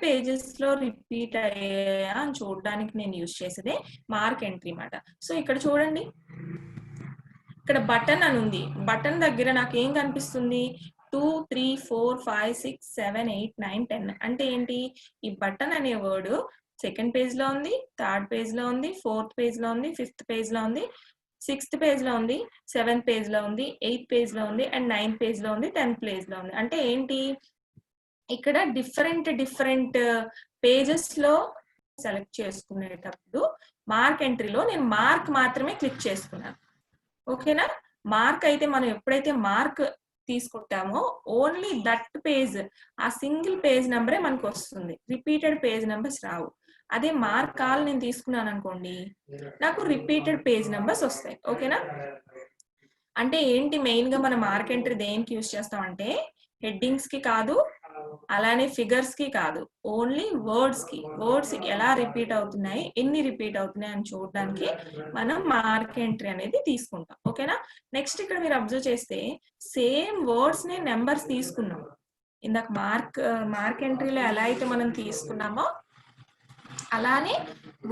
Pages లో repeat అయ్యాయా అని చూడడానికి నేను యూజ్ చేసేదే మార్క్ ఎంట్రీ మాట. సో ఇక్కడ చూడండి, ఇక్కడ బటన్ అని ఉంది. బటన్ దగ్గర నాకు ఏం కనిపిస్తుంది? 2, 3, 4, 5, 6, 7, 8, 9, 10 అంటే ఏంటి? ఈ బటన్ అనే వర్డ్ సెకండ్ పేజ్ లో ఉంది, థర్డ్ పేజ్ లో ఉంది, ఫోర్త్ పేజ్ లో ఉంది, ఫిఫ్త్ పేజ్ లో ఉంది, సిక్స్త్ పేజ్ లో ఉంది, సెవెంత్ పేజ్ లో ఉంది, ఎయిత్ పేజ్ లో ఉంది, అండ్ నైన్త్ పేజ్ లో ఉంది, 10th పేజ్ లో ఉంది. అంటే ఏంటి? ఇక్కడ డిఫరెంట్ పేజెస్ లో సెలెక్ట్ చేసుకునేటప్పుడు మార్క్ ఎంట్రీలో నేను మార్క్ మాత్రమే క్లిక్ చేసుకున్నాను. ఓకేనా? మార్క్ అయితే మనం ఎప్పుడైతే మార్క్ తీసుకుంటామో ఓన్లీ దట్ పేజ్, ఆ సింగిల్ పేజ్ నెంబరే మనకు వస్తుంది, రిపీటెడ్ పేజ్ నెంబర్స్ రావు. అదే మార్క్ కాల్ నేను తీసుకున్నాను అనుకోండి, నాకు రిపీటెడ్ పేజ్ నెంబర్స్ వస్తాయి. ఓకేనా? అంటే ఏంటి, మెయిన్ గా మనం మార్క్ ఎంట్రీ దేనికి యూజ్ చేస్తామంటే హెడ్డింగ్స్ కి కాదు, అలానే ఫిగర్స్ కి కాదు, ఓన్లీ వర్డ్స్ కి. వర్డ్స్ ఎలా రిపీట్ అవుతున్నాయి, ఎన్ని రిపీట్ అవుతున్నాయి అని చూడడానికి మనం మార్క్ ఎంట్రీ అనేది తీసుకుంటాం. ఓకేనా? నెక్స్ట్ ఇక్కడ మీరు అబ్జర్వ్ చేస్తే సేమ్ వర్డ్స్ ని నెంబర్స్ తీసుకున్నాం. ఇందాక మార్క్ ఎంట్రీలో ఎలా అయితే మనం తీసుకున్నామో అలానే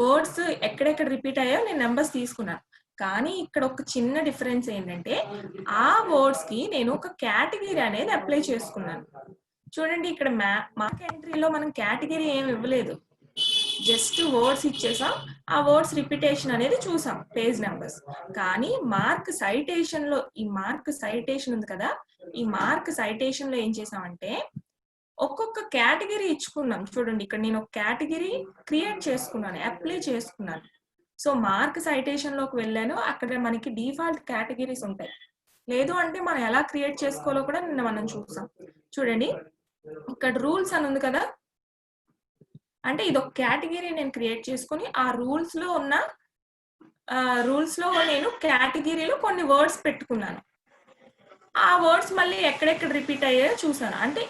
వర్డ్స్ ఎక్కడెక్కడ రిపీట్ అయ్యాయో నేను నెంబర్స్ తీసుకున్నాను. కానీ ఇక్కడ ఒక చిన్న డిఫరెన్స్ ఏంటంటే ఆ వర్డ్స్ కి నేను ఒక కేటగిరీ అనేది అప్లై చేసుకున్నాను. చూడండి, ఇక్కడ మార్క్ ఎంట్రీలో మనం కేటగిరీ ఏమి ఇవ్వలేదు, జస్ట్ వర్డ్స్ ఇచ్చేసాం, ఆ వర్డ్స్ రిపిటేషన్ అనేది చూసాం పేజ్ నెంబర్స్. కానీ మార్క్ సైటేషన్ లో, ఈ మార్క్ సైటేషన్ ఉంది కదా, ఈ మార్క్ సైటేషన్ లో ఏం చేసామంటే ఒక్కొక్క కేటగిరీ ఇచ్చుకున్నాం. చూడండి, ఇక్కడ నేను ఒక కేటగిరీ క్రియేట్ చేసుకున్నాను, అప్లై చేసుకున్నాను. సో మార్క్ సైటేషన్ లోకి వెళ్ళాను, అక్కడ మనకి డిఫాల్ట్ కేటగిరీస్ ఉంటాయి. లేదు అంటే మనం ఎలా క్రియేట్ చేసుకోవాలో కూడా నిన్న మనం చూసాం. చూడండి, ఇక్కడ రూల్స్ అని ఉంది కదా, అంటే ఇది ఒక కేటగిరీ నేను క్రియేట్ చేసుకుని ఆ రూల్స్ లో నేను కేటగిరీలో కొన్ని వర్డ్స్ పెట్టుకున్నాను. ఆ వర్డ్స్ మళ్ళీ ఎక్కడెక్కడ రిపీట్ అయ్యాయో చూసాను. అంటే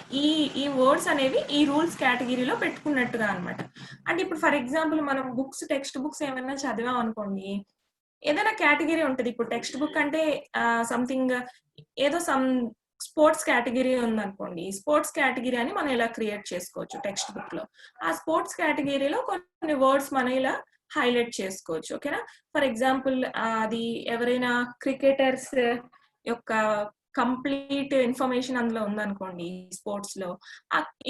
ఈ వర్డ్స్ అనేవి ఈ రూల్స్ కేటగిరీలో పెట్టుకున్నట్టుగా అనమాట. అంటే ఇప్పుడు ఫర్ ఎగ్జాంపుల్ మనం టెక్స్ట్ బుక్స్ ఏమైనా చదివాం అనుకోండి, ఏదైనా కేటగిరీ ఉంటుంది. ఇప్పుడు టెక్స్ట్ బుక్ అంటే సంథింగ్ ఏదో స్పోర్ట్స్ కేటగిరీ ఉందనుకోండి, స్పోర్ట్స్ కేటగిరీ అని మనం ఇలా క్రియేట్ చేసుకోవచ్చు టెక్స్ట్ బుక్ లో. ఆ స్పోర్ట్స్ కేటగిరీలో కొన్ని వర్డ్స్ మనం ఇలా హైలైట్ చేసుకోవచ్చు. ఓకేనా? ఫర్ ఎగ్జాంపుల్ అది ఎవరైనా క్రికెటర్స్ యొక్క కంప్లీట్ ఇన్ఫర్మేషన్ అందులో ఉందనుకోండి స్పోర్ట్స్ లో,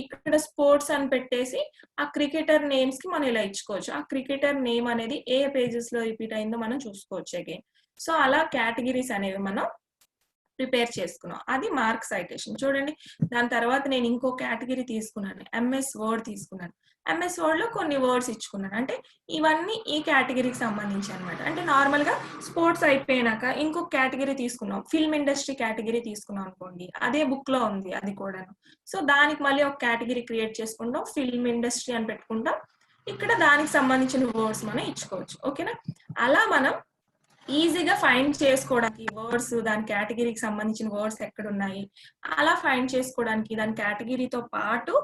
ఇక్కడ స్పోర్ట్స్ అని పెట్టేసి ఆ క్రికెటర్ నేమ్స్ కి మనం ఇలా ఇచ్చుకోవచ్చు. ఆ క్రికెటర్ నేమ్ అనేది ఏ పేజెస్ లో రిపీట్ అయిందో మనం చూసుకోవచ్చు అగైన్. సో అలా కేటగిరీస్ అనేవి మనం ప్రిపేర్ చేసుకున్నాం. అది మార్క్ సైటేషన్. చూడండి, దాని తర్వాత నేను ఇంకో కేటగిరీ తీసుకున్నాను, ఎంఎస్ వర్డ్ తీసుకున్నాను. ఎంఎస్ వర్డ్ లో కొన్ని వర్డ్స్ ఇచ్చుకున్నాను. అంటే ఇవన్నీ ఈ కేటగిరీకి సంబంధించి అనమాట. అంటే నార్మల్ గా స్పోర్ట్స్ అయిపోయినాక ఇంకొక కేటగిరీ తీసుకున్నాం, ఫిల్మ్ ఇండస్ట్రీ కేటగిరీ తీసుకున్నాం అనుకోండి, అదే బుక్ లో ఉంది అది కూడా. సో దానికి మళ్ళీ ఒక కేటగిరీ క్రియేట్ చేసుకుంటాం, ఫిల్మ్ ఇండస్ట్రీ అని పెట్టుకుంటాం. ఇక్కడ దానికి సంబంధించిన వర్డ్స్ మనం ఇచ్చుకోవచ్చు. ఓకేనా? అలా మనం ఈజీగా ఫైండ్ చేసుకోవడానికి వర్డ్స్, దాని కేటగిరీకి సంబంధించిన వర్డ్స్ ఎక్కడ ఉన్నాయి అలా ఫైండ్ చేసుకోవడానికి, దాని కేటగిరీతో పాటు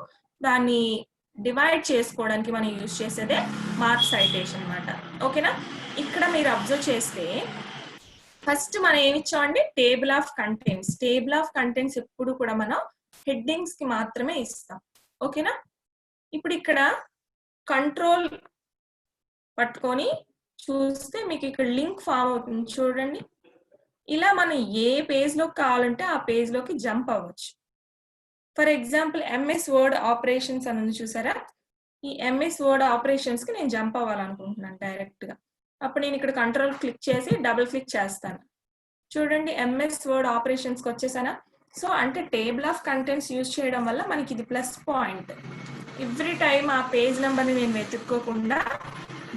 దాన్ని డివైడ్ చేసుకోవడానికి మనం యూజ్ చేసేదే మార్క్ సైటేషన్ అన్నమాట. ఓకేనా? ఇక్కడ మీరు అబ్జర్వ్ చేస్తే ఫస్ట్ మనం ఏమి ఇచ్చామంటే table of contents. Table of contents ఎప్పుడు కూడా మనం హెడ్డింగ్స్ కి మాత్రమే ఇస్తాం. ఓకేనా? ఇప్పుడు ఇక్కడ కంట్రోల్ పట్టుకొని చూస్తే మీకు ఇక్కడ లింక్ ఫామ్ అవుతుంది. చూడండి, ఇలా మనం ఏ పేజ్ లోకి కావాలంటే ఆ పేజ్ లోకి జంప్ అవ్వచ్చు. For example MS word operations అని చూసారా, ఈ ఎంఎస్ వర్డ్ ఆపరేషన్స్ కి నేను జంప్ అవ్వాలనుకుంటున్నాను డైరెక్ట్ గా. అప్పుడు నేను ఇక్కడ కంట్రోల్ క్లిక్ చేసి డబుల్ క్లిక్ చేస్తాను. చూడండి, ఎంఎస్ వర్డ్ ఆపరేషన్స్ కి వచ్చేసానా. సో అంటే టేబుల్ ఆఫ్ కంటెంట్స్ యూజ్ చేయడం వల్ల మనకి ఇది ప్లస్ పాయింట్. ఎవ్రీ టైం ఆ పేజ్ నెంబర్ ని నేను వెతుక్కోకుండా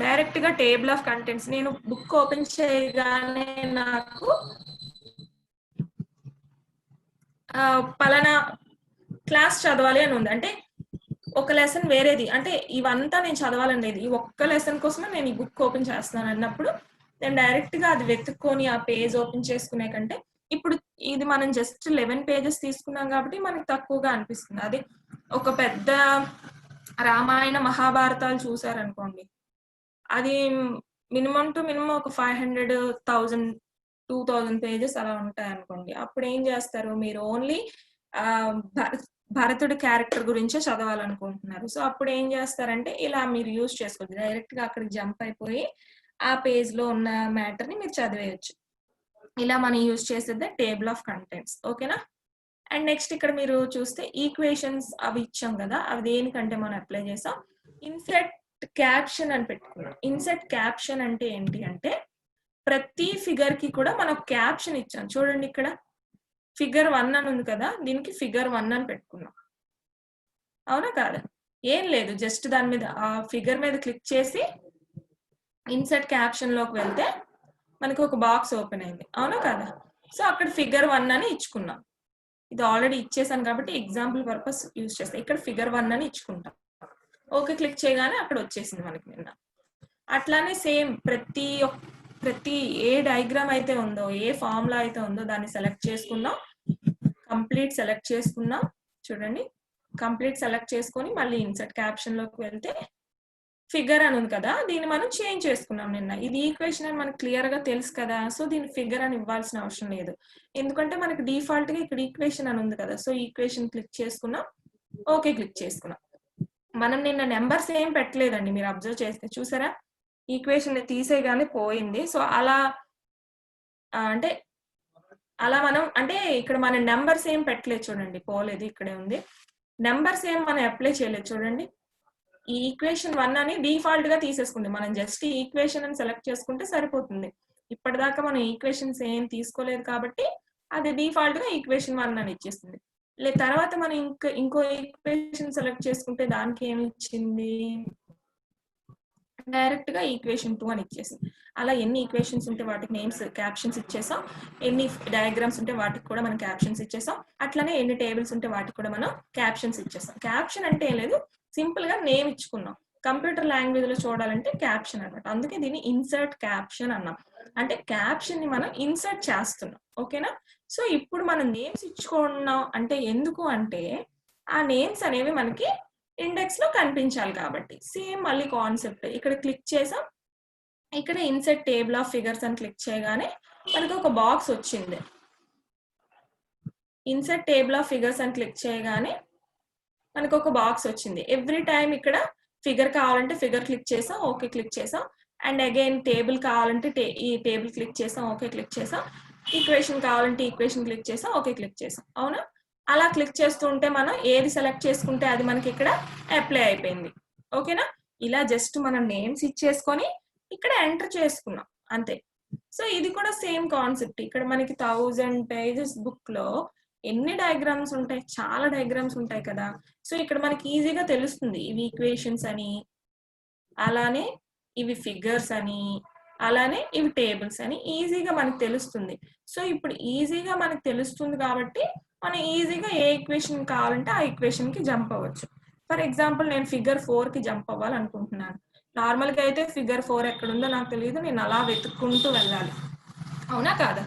డైరెక్ట్ గా టేబుల్ ఆఫ్ కంటెంట్స్, నేను బుక్ ఓపెన్ చేయగానే నాకు పలానా క్లాస్ చదవాలి అని ఉంది, అంటే ఒక లెసన్ వేరేది, అంటే ఇవంతా నేను చదవాలని లేదు, ఈ ఒక్క లెసన్ కోసమే నేను ఈ బుక్ ఓపెన్ చేస్తాను అన్నప్పుడు నేను డైరెక్ట్ గా అది వెతుక్కొని ఆ పేజ్ ఓపెన్ చేసుకునే కంటే, ఇప్పుడు ఇది మనం జస్ట్ 11 పేజెస్ తీసుకున్నాం కాబట్టి మనకి తక్కువగా అనిపిస్తుంది. అదే ఒక పెద్ద రామాయణ మహాభారతాలు చూసారనుకోండి, అది మినిమం టు మినిమం ఒక 500, 1000, 2000 పేజెస్ అలా ఉంటాయి అనుకోండి. అప్పుడు ఏం చేస్తారు మీరు, ఓన్లీ భర భరతుడి క్యారెక్టర్ గురించే చదవాలనుకుంటున్నారు. సో, అప్పుడు ఏం చేస్తారంటే, ఇలా మీరు యూజ్ చేసుకోవచ్చు. డైరెక్ట్‌గా అక్కడికి జంప్ అయిపోయి, ఆ పేజ్‌లో ఉన్న మ్యాటర్‌ని మీరు చదివేయొచ్చు. ఇలా మనం యూజ్ చేసేదే టేబుల్ ఆఫ్ కంటెంట్స్. ఓకేనా? అండ్ నెక్స్ట్ ఇక్కడ మీరు చూస్తే ఈక్వేషన్స్ అవి ఇచ్చాం గదా! అవి దేనికంటే మనం అప్లై చేసాం. ఇన్సెట్ క్యాప్షన్ అని పెట్టుకున్నాం. ఇన్సెట్ క్యాప్షన్ అంటే ఏంటి అంటే, ప్రతి ఫిగర్‌కి కూడా మనం క్యాప్షన్ ఇచ్చాం. చూడండి ఇక్కడ. ఫిగర్ 1 అని ఉంది కదా! దీనికి ఫిగర్ 1 అని పెట్టుకున్నాం. అవునా? కాదా? ఏం లేదు. జస్ట్ దాని మీద ఆ ఫిగర్ మీద క్లిక్ చేసి ఇన్సర్ట్ క్యాప్షన్‌లోకి వెళ్తే మనకు ఒక బాక్స్ ఓపెన్ అయింది. అవునా? కాదా? సో, అక్కడ ఫిగర్ 1 అని ఇచ్చుకున్నాం. ఇది ఆల్రెడీ ఇచ్చేసాను కాబట్టి ఎగ్జాంపుల్ పర్పస్ యూజ్ చేస్తా. ఇక్కడ ఫిగర్ 1 అని ఇచ్చుకుంటాం. ఓకే క్లిక్ చేయగానే అక్కడ వచ్చేసింది మనకి నిన్న. అట్లానే సేమ్ ప్రతి ఏ డయాగ్రామ్ అయితే ఉందో, ఏ ఫార్ములా అయితే ఉందో దాన్ని సెలెక్ట్ చేసుకున్నాం. కంప్లీట్ సెలెక్ట్ చేసుకున్నాం. చూడండి. కంప్లీట్ సెలెక్ట్ చేసుకొని మళ్ళీ ఇన్సర్ట్ క్యాప్షన్‌లోకి వెళ్తే ఫిగర్ అని ఉంది కదా! దీన్ని మనం చేంజ్ చేసుకున్నాం నిన్న. ఇది ఈక్వేషన్ అని మనకు క్లియర్‌గా తెలుసు కదా! సో, దీన్ని ఫిగర్ అని ఇవ్వాల్సిన అవసరం లేదు. ఎందుకంటే మనకి డిఫాల్ట్‌గా ఇక్కడ ఈక్వేషన్ అని ఉంది కదా! సో, ఈక్వేషన్ క్లిక్ చేసుకున్నాం. ఓకే క్లిక్ చేసుకున్నాం. మనం నిన్న నంబర్స్ ఏం పెట్టలేదండి మీరు అబ్జర్వ్ చేస్తే. చూసారా? ఈక్వేషన్‌ని తీసేయగానే పోయింది. సో, అంటే అలా మనం అంటే ఇక్కడ మనం నంబర్స్ ఏం పెట్టలేదు చూడండి. పోలేదు ఇక్కడే ఉంది. నంబర్స్ ఏం మనం అప్లై చేయలేదు చూడండి. ఈ ఈక్వేషన్ 1 అని డిఫాల్ట్‌గా తీసేసుకుంది. మనం జస్ట్ ఈక్వేషన్ అని సెలెక్ట్ చేసుకుంటే సరిపోతుంది. ఇప్పటిదాకా మనం ఈక్వేషన్స్ ఏం తీసుకోలేదు కాబట్టి అది డిఫాల్ట్‌గా ఈక్వేషన్ 1 అని ఇచ్చేస్తుంది. తర్వాత మనం ఇంకో ఈక్వేషన్ సెలెక్ట్ చేసుకుంటే దానికి ఏమి ఇచ్చింది? డైరెక్ట్‌గా ఈక్వేషన్ 2 అని ఇచ్చేసింది. అలా ఎన్ని ఈక్వేషన్స్ ఉంటే వాటికి నేమ్స్, క్యాప్షన్స్ ఇచ్చేసాం. ఎన్ని డయాగ్రామ్స్ ఉంటే వాటికి కూడా మనం క్యాప్షన్స్ ఇచ్చేసాం. అట్లనే ఎన్ని టేబుల్స్ ఉంటే వాటికి కూడా మనం క్యాప్షన్స్ ఇచ్చేసాం. క్యాప్షన్ అంటే ఏం లేదు, సింపుల్‌గా నేమ్ ఇచ్చుకున్నాం. కంప్యూటర్ లాంగ్వేజ్‌లో చూడాలంటే క్యాప్షన్ అన్నమాట. అందుకే దీన్ని ఇన్సర్ట్ క్యాప్షన్ అన్నాం. అంటే క్యాప్షన్‌ని మనం ఇన్సర్ట్ చేస్తున్నాం. ఓకేనా? సో, ఇప్పుడు మనం నేమ్స్ ఇచ్చుకున్నాం అంటే ఎందుకు అంటే, ఆ నేమ్స్ అనేవి మనకి ఇండెక్స్‌లో కనిపించాలి కాబట్టి. సేమ్ మళ్ళీ కాన్సెప్ట్. ఇక్కడ క్లిక్ చేసాం. ఇక్కడ ఇన్సర్ట్ టేబుల్ ఆఫ్ ఫిగర్స్ అని క్లిక్ చేయగానే మనకు ఒక బాక్స్ వచ్చింది. ఇన్సర్ట్ టేబుల్ ఆఫ్ ఫిగర్స్ అని క్లిక్ చేయగానే మనకు ఒక బాక్స్ వచ్చింది. ఎవ్రీ టైమ్ ఇక్కడ ఫిగర్ కావాలంటే ఫిగర్ క్లిక్ చేసాం. ఓకే క్లిక్ చేసాం. అండ్ అగైన్ టేబుల్ కావాలంటే ఈ టేబుల్ క్లిక్ చేసాం. ఓకే క్లిక్ చేసాం. ఈక్వేషన్ కావాలంటే ఈక్వేషన్ క్లిక్ చేసాం. ఓకే క్లిక్ చేసాం. అవునా? అలా క్లిక్ చేస్తూ ఉంటే మనం ఏది సెలెక్ట్ చేసుకుంటే అది మనకి ఇక్కడ అప్లై అయిపోయింది. ఓకేనా? ఇలా జస్ట్ మనం నేమ్స్ ఇచ్చేసుకొని ఇక్కడ ఎంటర్ చేసుకున్నాం. అంతే. సో, ఇది కూడా సేమ్ కాన్సెప్ట్. ఇక్కడ మనకి 1000 పేజెస్ బుక్‌లో ఎన్ని డయాగ్రామ్స్ ఉంటాయి? చాలా డయాగ్రామ్స్ ఉంటాయి కదా! సో, ఇక్కడ మనకి ఈజీగా తెలుస్తుంది. ఇవి ఈక్వేషన్స్ అని, అలానే ఇవి ఫిగర్స్ అని, అలానే ఇవి టేబుల్స్ అని ఈజీగా మనకు తెలుస్తుంది. సో, ఇప్పుడు ఈజీగా మనకు తెలుస్తుంది కాబట్టి, మనం ఈజీగా ఏ ఈక్వేషన్ కావాలంటే ఆ ఈక్వేషన్‌కి జంప్ అవ్వచ్చు. ఫర్ ఎగ్జాంపుల్ నేను ఫిగర్ 4కి జంప్ అవ్వాలనుకుంటున్నాను. నార్మల్‌గా అయితే ఫిగర్ 4 ఎక్కడుందో నాకు తెలీదు. నేను అలా వెతుక్కుంటూ వెళ్ళాలి. అవునా? కాదా?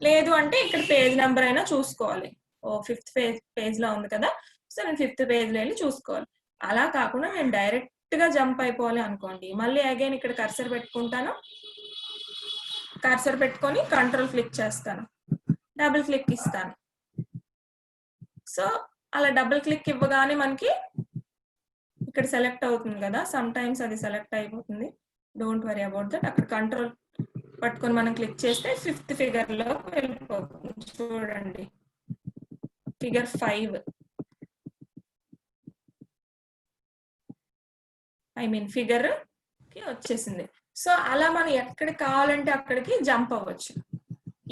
లేదు అంటే ఇక్కడ పేజ్ నంబర్ అయినా చూసుకోవాలి. ఓహ్! ఫిఫ్త్ పేజ్‌లో ఉంది కదా! సో, నేను ఫిఫ్త్ పేజ్‌లో ఎళ్లి చూసుకోవాలి. అలా కాకుండా నేను డైరెక్ట్‌గా జంప్ అయిపోవాలి అనుకోండి. మళ్ళీ అగైన్ ఇక్కడ కర్సర్ పెట్టుకుంటాను. కర్సర్ పెట్టుకొని కంట్రోల్ క్లిక్ చేస్తాను. డబుల్ క్లిక్ ఇస్తాను. సో, అలా డబుల్ క్లిక్ ఇవ్వగానే మనకి ఇక్కడ సెలెక్ట్ అవుతుంది కదా! సమ్‌టైమ్స్ అది సెలెక్ట్ అయిపోతుంది. Don't worry about that. అక్కడ కంట్రోల్ పట్టుకొని మనం క్లిక్ చేస్తే ఫిఫ్త్ ఫిగర్‌లోకి వెళ్ళిపోతుంది. చూడండి. ఫిగర్ 5 ఫిగర్‌కి వచ్చేసింది. సో, అలా మనం ఎక్కడికి కావాలంటే అక్కడికి జంప్ అవ్వచ్చు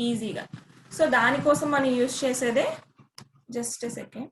ఈజీగా. సో, దానికోసం మనం యూజ్ చేసేదే జస్ట్ ఎ సెకండ్.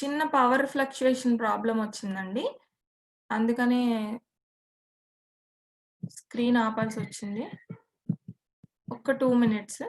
చిన్న పవర్ ఫ్లక్చుయేషన్ ప్రాబ్లమ్ వచ్చిందండి. అందుకనే స్క్రీన్ ఆపాల్సొచ్చింది. ఒక్క 2 మినిట్స్.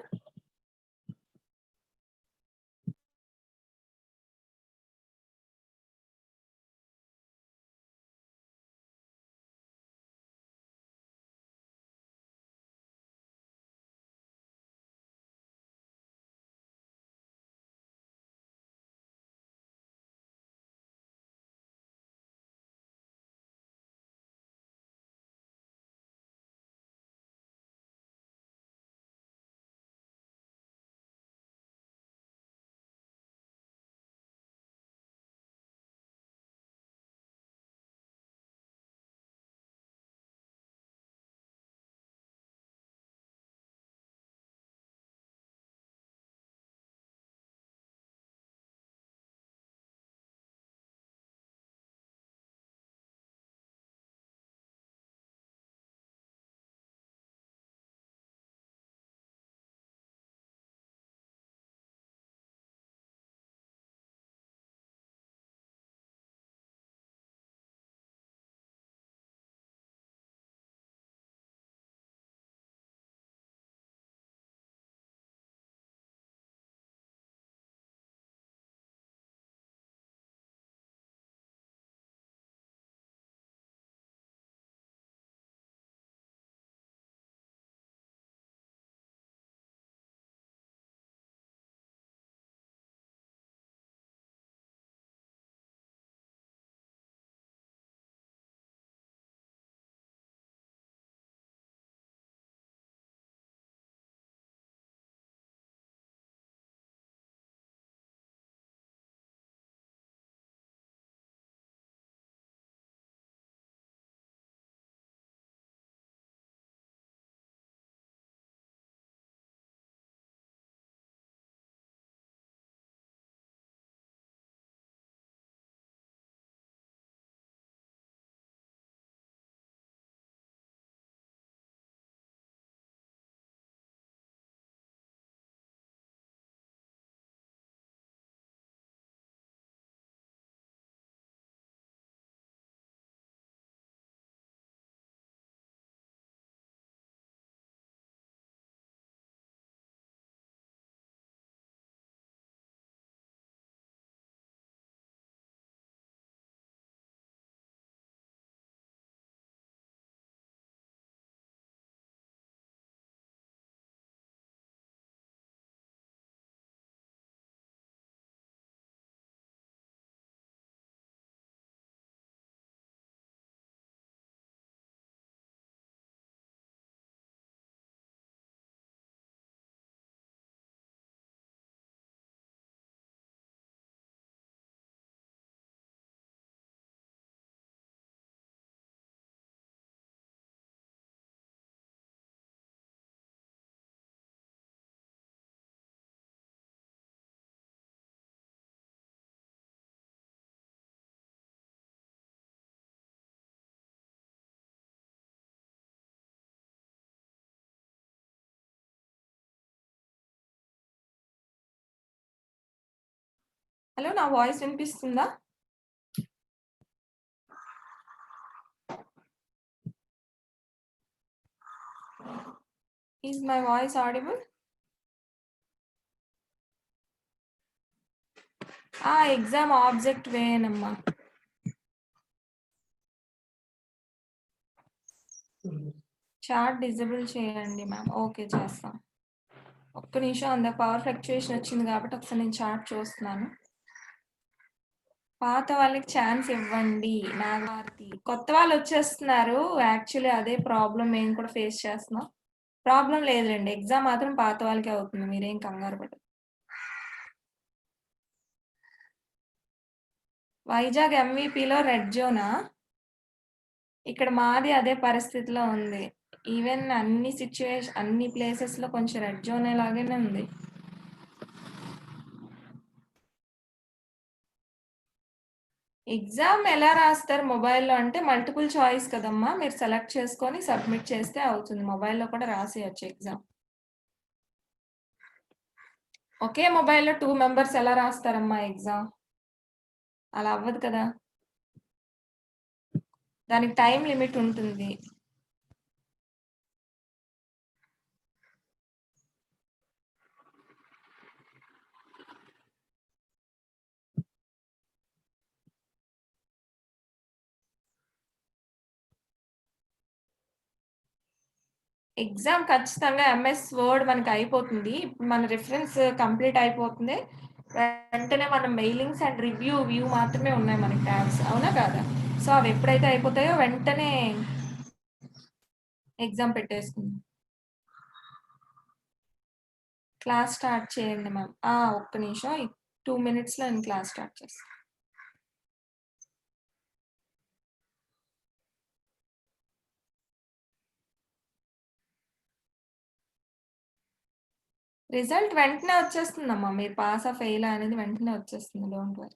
హలో, నా వాయిస్ వినిపిస్తుందా? Is my voice audible? Exam object వేయనమ్మా. చాట్ డిజేబుల్ చేయండి మ్యామ్. ఓకే, చేస్తాం. ఒక్క నిమిషం, అంత పవర్ ఫ్లక్చుయేషన్ వచ్చింది కాబట్టి ఒకసారి నేను చాట్ చూస్తున్నాను. పాత వాళ్ళకి ఛాన్స్ ఇవ్వండి. నాగార్తి కొత్త వాళ్ళు వచ్చేస్తున్నారు. యాక్చువల్లీ అదే ప్రాబ్లం మేము కూడా ఫేస్ చేస్తున్నాం. ప్రాబ్లం లేదులేండి, ఎగ్జామ్ మాత్రం పాత వాళ్ళకే అవుతుంది. మీరేం కంగారు పడదు. వైజాగ్ ఎంవిపిలో రెడ్ జోనా? ఇక్కడ మాది అదే పరిస్థితిలో ఉంది. ఈవెన్ అన్ని ప్లేసెస్ లో కొంచెం రెడ్ జోన్ లాగానే ఉంది. ఎగ్జామ్ ఎలా రాస్తారు మొబైల్లో అంటే మల్టిపుల్ చాయిస్ కదమ్మా, మీరు సెలెక్ట్ చేసుకొని సబ్మిట్ చేస్తే అవుతుంది. మొబైల్లో కూడా రాసేయచ్చు ఎగ్జామ్. ఒకే మొబైల్లో 2 మెంబర్స్ ఎలా రాస్తారమ్మా ఎగ్జామ్? అలా అవ్వదు కదా! దానికి టైమ్ లిమిట్ ఉంటుంది. ఎగ్జామ్ ఖచ్చితంగా ఎంఎస్ వర్డ్ మనకి అయిపోతుంది. ఇప్పుడు మన రిఫరెన్స్ కంప్లీట్ అయిపోతుంది. వెంటనే మనం మెయిలింగ్స్ అండ్ వ్యూ మాత్రమే ఉన్నాయి మనకి ట్యాబ్స్. అవునా కాదా? సో, అవి ఎప్పుడైతే అయిపోతాయో వెంటనే ఎగ్జామ్ పెట్టేసుకుందాం. క్లాస్ స్టార్ట్ చేయండి మ్యామ్. ఒక్క నిమిషం. 2 మినిట్స్‌లో నేను క్లాస్ స్టార్ట్ చేస్తా. రిజల్ట్ వెంటనే వచ్చేస్తుందమ్మా. మీరు పాసా, ఫెయిలా అనేది వెంటనే వచ్చేస్తుంది. Don't worry.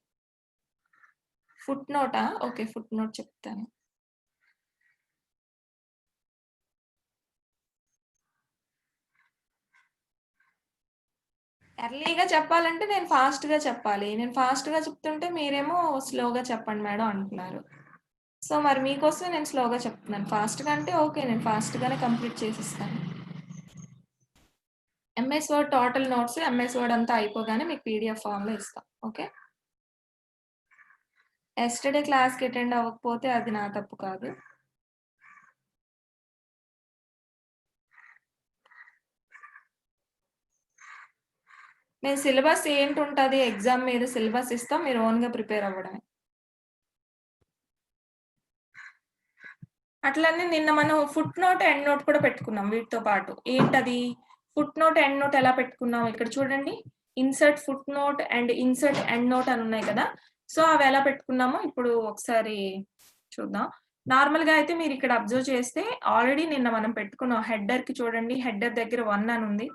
Foot NOTA? Okay. Foot note చెప్తాను. ఎర్లీగా చెప్పాలంటే నేను ఫాస్ట్‌గా చెప్పాలి. నేను ఫాస్ట్‌గా చెప్తుంటే మీరేమో స్లోగా చెప్పండి మేడం అంటున్నారు. సో, మరి మీకోసం నేను స్లోగా చెప్తున్నాను. ఫాస్ట్‌గా అంటే ఓకే. నేను ఫాస్ట్‌గానే కంప్లీట్ చేసిస్తాను. MS Word total notes, MS Word అంతా అయిపోగానే మీకు పీడీఎఫ్ ఫార్మ్‌లో ఇస్తాం. ఓకే. యెస్టర్‌డే క్లాస్‌కి అటెండ్ అవ్వకపోతే అది నా తప్పు కాదు. మేము సిలబస్ ఏంటుంటది, ఎగ్జామ్ మీద సిలబస్ ఇస్తాం. మీరు ఓన్‌గా ప్రిపేర్ అవ్వడమే. అట్లనే నిన్న మనం ఫుట్ నోట్, ఎండ్ నోట్ కూడా పెట్టుకున్నాం వీటితో పాటు. ఏంటది? ఫుట్ నోట్, ఎండ్ నోట్ ఎలా పెట్టుకున్నాం ఇక్కడ చూడండి. Insert foot note and insert end note అని ఉన్నాయి కదా! సో, అవి ఎలా పెట్టుకున్నామో ఇప్పుడు ఒకసారి చూద్దాం. నార్మల్‌గా అయితే మీరు ఇక్కడ అబ్జర్వ్ చేస్తే ఆల్రెడీ నిన్న మనం పెట్టుకున్నాం. హెడర్‌కి చూడండి. హెడర్ దగ్గర 1 అని ఉంది.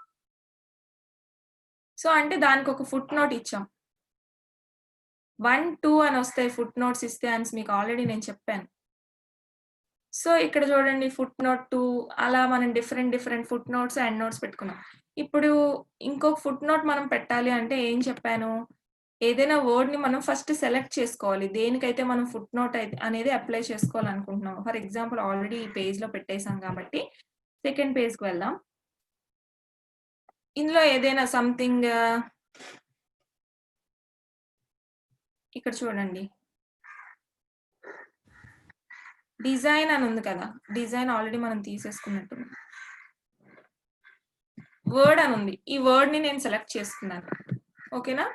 సో, అంటే దానికొక ఫుట్ నోట్ ఇచ్చాం. 1, 2 అని వస్తాయి ఫుట్ నోట్స్ ఇస్తే అనేసి మీకు ఆల్రెడీ నేను చెప్పాను. సో, ఇక్కడ చూడండి ఫుట్ నోట్ 2 అలా మనం different foot notes, end notes పెట్టుకున్నాం. ఇప్పుడు ఇంకొక ఫుట్ నోట్ మనం పెట్టాలి అంటే ఏం చెప్పాను? ఏదైనా వర్డ్‌ని మనం ఫస్ట్ సెలెక్ట్ చేసుకోవాలి. దేనికైతే మనం ఫుట్ నోట్ అనేది అప్లై చేసుకోవాలనుకుంటున్నామో. ఫర్ ఎగ్జాంపుల్ ఆల్రెడీ ఈ పేజ్‌లో పెట్టేసాం కాబట్టి సెకండ్ పేజ్‌కి వెళ్దాం. ఇందులో ఏదైనా సంథింగ్ ఇక్కడ చూడండి. డిజైన్ అని ఉంది కదా! డిజైన్ ఆల్రెడీ మనం తీసేసుకున్నట్టున్నాం. వర్డ్ అని ఉంది. ఈ వర్డ్‌ని నేను సెలెక్ట్ చేసుకున్నాను. ఓకేనా?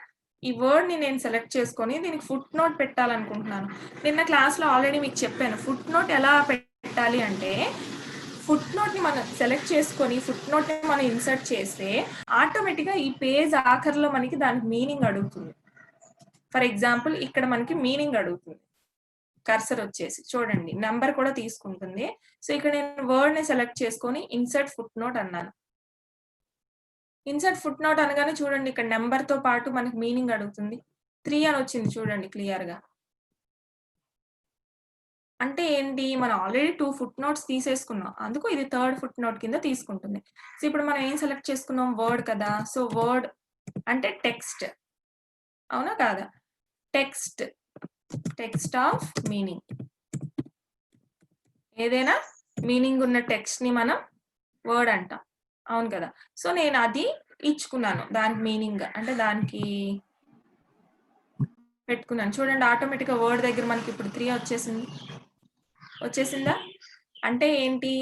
ఈ వర్డ్‌ని నేను సెలెక్ట్ చేసుకొని దీనికి ఫుట్ నోట్ పెట్టాలనుకుంటున్నాను. నిన్న క్లాస్‌లో ఆల్రెడీ మీకు చెప్పాను. ఫుట్ నోట్ ఎలా పెట్టాలి అంటే, ఫుట్ నోట్‌ని మనం సెలెక్ట్ చేసుకొని, ఫుట్ నోట్‌ని మనం ఇన్సర్ట్ చేస్తే, ఆటోమేటిక్‌గా ఈ పేజ్ ఆఖరిలో మనకి దానికి మీనింగ్ అడుగుతుంది. ఫర్ ఎగ్జాంపుల్ ఇక్కడ మనకి మీనింగ్ అడుగుతుంది. కర్సర్ వచ్చేసి చూడండి. నంబర్ కూడా తీసుకుంటుంది. సో, ఇక్కడ నేను వర్డ్‌ని సెలెక్ట్ చేసుకొని ఇన్సర్ట్ ఫుట్ నోట్ అన్నాను. ఇన్సర్ట్ ఫుట్ నోట్ అనగానే చూడండి ఇక్కడ నంబర్‌తో పాటు మనకి మీనింగ్ అడుగుతుంది. 3 అని వచ్చింది చూడండి క్లియర్‌గా. అంటే ఏంటి? మనం ఆల్రెడీ 2 ఫుట్ నోట్స్ తీసేసుకున్నాం. అందుకు ఇది థర్డ్ ఫుట్ నోట్ కింద తీసుకుంటుంది. సో, ఇప్పుడు మనం ఏం సెలెక్ట్ చేసుకున్నాం? వర్డ్ కదా! సో, వర్డ్ అంటే టెక్స్ట్. అవునా? కాదా? టెక్స్ట్. Text of meaning. ఏదైనా మీనింగ్ ఉన్న టెక్స్ట్‌ని మనం వర్డ్ అంటాం. అవును కదా! సో, నేను అది ఇచ్చుకున్నాను. దానికి మీనింగ్. అంటే దానికి పెట్టుకున్నాను. చూడండి ఆటోమేటిక్‌గా వర్డ్ దగ్గర మనకి ఇప్పుడు 3 వచ్చేసింది. వచ్చేసిందా? అంటే ఏంటి?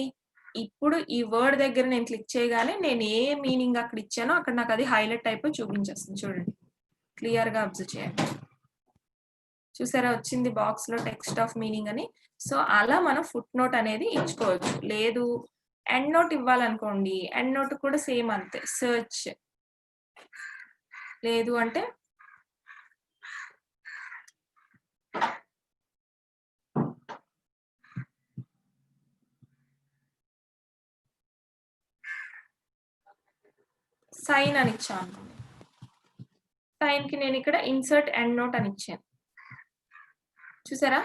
ఇప్పుడు ఈ వర్డ్ దగ్గర నేను క్లిక్ చేయగానే నేను ఏ మీనింగ్ అక్కడ ఇచ్చానో అక్కడ నాకు అది హైలైట్ అయిపోయి చూపించేస్తుంది చూడండి. క్లియర్‌గా అబ్జర్వ్ చేయండి. చూసారా వచ్చింది బాక్స్‌లో టెక్స్ట్ ఆఫ్ మీనింగ్ అని. సో, అలా మనం ఫుట్ నోట్ అనేది ఇచ్చుకోవచ్చు. లేదు ఎండ్ నోట్ ఇవ్వాలనుకోండి. ఎండ్ నోట్ కూడా సేమ్ అంతే. సెర్చ్. లేదు అంటే సైన్ అని ఇచ్చాను. సైన్‌కి నేను ఇక్కడ ఇన్సర్ట్ ఎండ్ నోట్ అని ఇచ్చాను. చూసారా?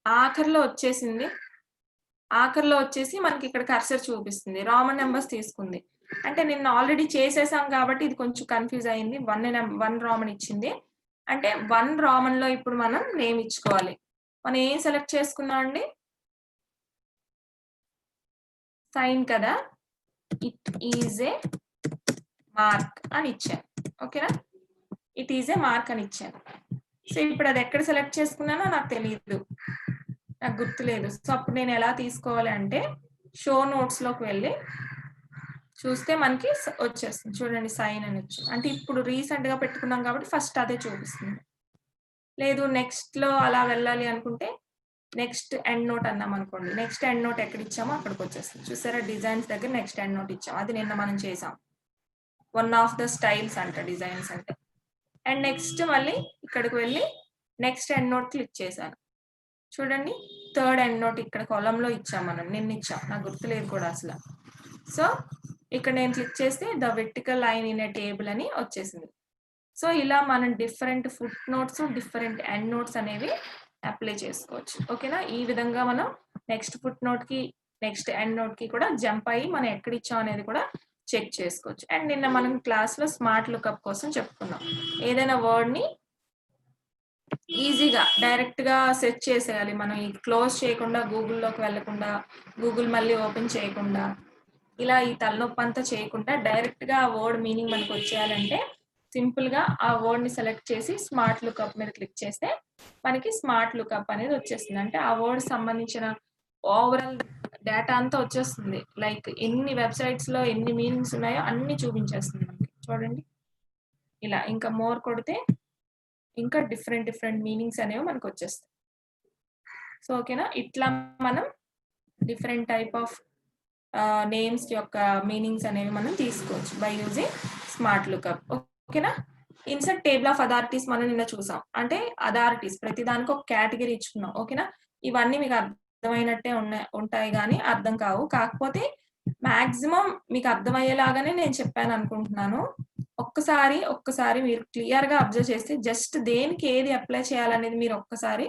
ఆఖరిలో వచ్చేసింది. ఆఖరిలో వచ్చేసి మనకి ఇక్కడ కర్సర్ చూపిస్తుంది. రామన్ నంబర్స్ తీసుకుంది. అంటే నిన్న ఆల్రెడీ చేసేసాం కాబట్టి ఇది కొంచెం కన్‌ఫ్యూజ్ అయింది. 1 రామన్ ఇచ్చింది. అంటే 1 రామన్‌లో ఇప్పుడు మనం నేమ్ ఇచ్చుకోవాలి. మనం ఏం సెలెక్ట్ చేసుకున్నాం అండి? సైన్ కదా! ఇట్ ఈజ్ ఏ మార్క్ అని ఇచ్చాను. ఓకేనా? ఇట్ ఈజ్ ఏ మార్క్ అని ఇచ్చాను. సో, ఇప్పుడు అది ఎక్కడ సెలెక్ట్ చేసుకున్నానో నాకు తెలీదు. నాకు గుర్తులేదు. సో, అప్పుడు నేను ఎలా తీసుకోవాలి అంటే, షో నోట్స్‌లోకి వెళ్ళి చూస్తే మనకి వచ్చేస్తుంది. చూడండి సైన్ అని వచ్చింది. అంటే ఇప్పుడు రీసెంట్‌గా పెట్టుకున్నాం కాబట్టి ఫస్ట్ అదే చూపిస్తుంది. లేదు నెక్స్ట్‌లో అలా వెళ్ళాలి అనుకుంటే, నెక్స్ట్ ఎండ్ నోట్ అన్నామనుకోండి. నెక్స్ట్ ఎండ్ నోట్ ఎక్కడిచ్చామో అక్కడికొచ్చేస్తుంది. చూసారా డిజైన్స్ దగ్గర నెక్స్ట్ ఎండ్ నోట్ ఇచ్చాం. అది నిన్న మనం చేసాం. వన్ ఆఫ్ ద స్టైల్స్ అంట డిజైన్స్ అంటే. అండ్ నెక్స్ట్ మళ్ళీ ఇక్కడికి వెళ్ళి నెక్స్ట్ ఎండ్ నోట్ క్లిక్ చేశాను. చూడండి థర్డ్ ఎండ్ నోట్ ఇక్కడ కాలమ్‌లో ఇచ్చాం మనం. నిన్న ఇచ్చాం. నాకు గుర్తులేదు కూడా అసల. సో, ఇక్కడ నేను క్లిక్ చేస్తే the vertical line in a table అని వచ్చేసింది. సో, ఇలా మనం different foot notes, different end notes అనేవి అప్లై చేసుకోవచ్చు. ఓకేనా? ఈ విధంగా మనం నెక్స్ట్ ఫుట్ నోట్‌కి, నెక్స్ట్ ఎండ్ నోట్‌కి కూడా జంప్ అయ్యి మనం ఎక్కడిచ్చాం అనేది కూడా చెక్ చేసుకోవచ్చు. అండ్ నిన్న మనం క్లాస్‌లో స్మార్ట్ లుకప్ కోసం చెప్పుకున్నాం. ఏదైనా వర్డ్‌ని ఈజీగా డైరెక్ట్‌గా సెర్చ్ చేసేయాలి. మనం ఈ క్లోజ్ చేయకుండా గూగుల్‌లోకి వెళ్ళకుండా, గూగుల్ మళ్ళీ ఓపెన్ చేయకుండా, ఇలా ఈ తలనొప్పంతా చేయకుండా డైరెక్ట్‌గా ఆ వర్డ్ మీనింగ్ మనకొచ్చేయాలంటే సింపుల్‌గా ఆ వర్డ్‌ని సెలెక్ట్ చేసి స్మార్ట్ లుకప్ మీద క్లిక్ చేస్తే మనకి స్మార్ట్ లుకప్ అనేది వచ్చేస్తుంది. అంటే ఆ వర్డ్ సంబంధించిన ఓవరాల్ డేటా అంతా వచ్చేస్తుంది. లైక్ ఎన్ని వెబ్‌సైట్స్‌లో ఎన్ని మీనింగ్స్ ఉన్నాయో అన్నీ చూపించేస్తుంది మనకి. చూడండి. ఇలా ఇంకా మోర్ కొడితే ఇంకా డిఫరెంట్ డిఫరెంట్ మీనింగ్స్ అనేవి మనకొచ్చేస్తాయి. సో, ఓకేనా? ఇట్లా మనం డిఫరెంట్ టైప్ ఆఫ్ నేమ్స్ యొక్క మీనింగ్స్ అనేవి మనం తీసుకోవచ్చు బై యూజింగ్ స్మార్ట్ లుకప్. ఓకేనా? ఇన్సర్ట్ టేబుల్ ఆఫ్ అథారిటీస్ మనం నిన్న చూసాం. అంటే అథారిటీస్ ప్రతి దానికి ఒక కేటగిరీ ఇచ్చుకున్నాం. ఓకేనా? ఇవన్నీ మీకు అర్థమైనట్టే ఉంటాయి గానీ అర్థం కావు. కాకపోతే మాక్సిమం మీకు అర్థమయ్యేలాగానే నేను చెప్పాననుకుంటున్నాను. ఒక్కసారి మీరు క్లియర్‌గా అబ్జర్వ్ చేస్తే జస్ట్ దేనికి ఏది అప్లై చేయాలనేది మీరు ఒక్కసారి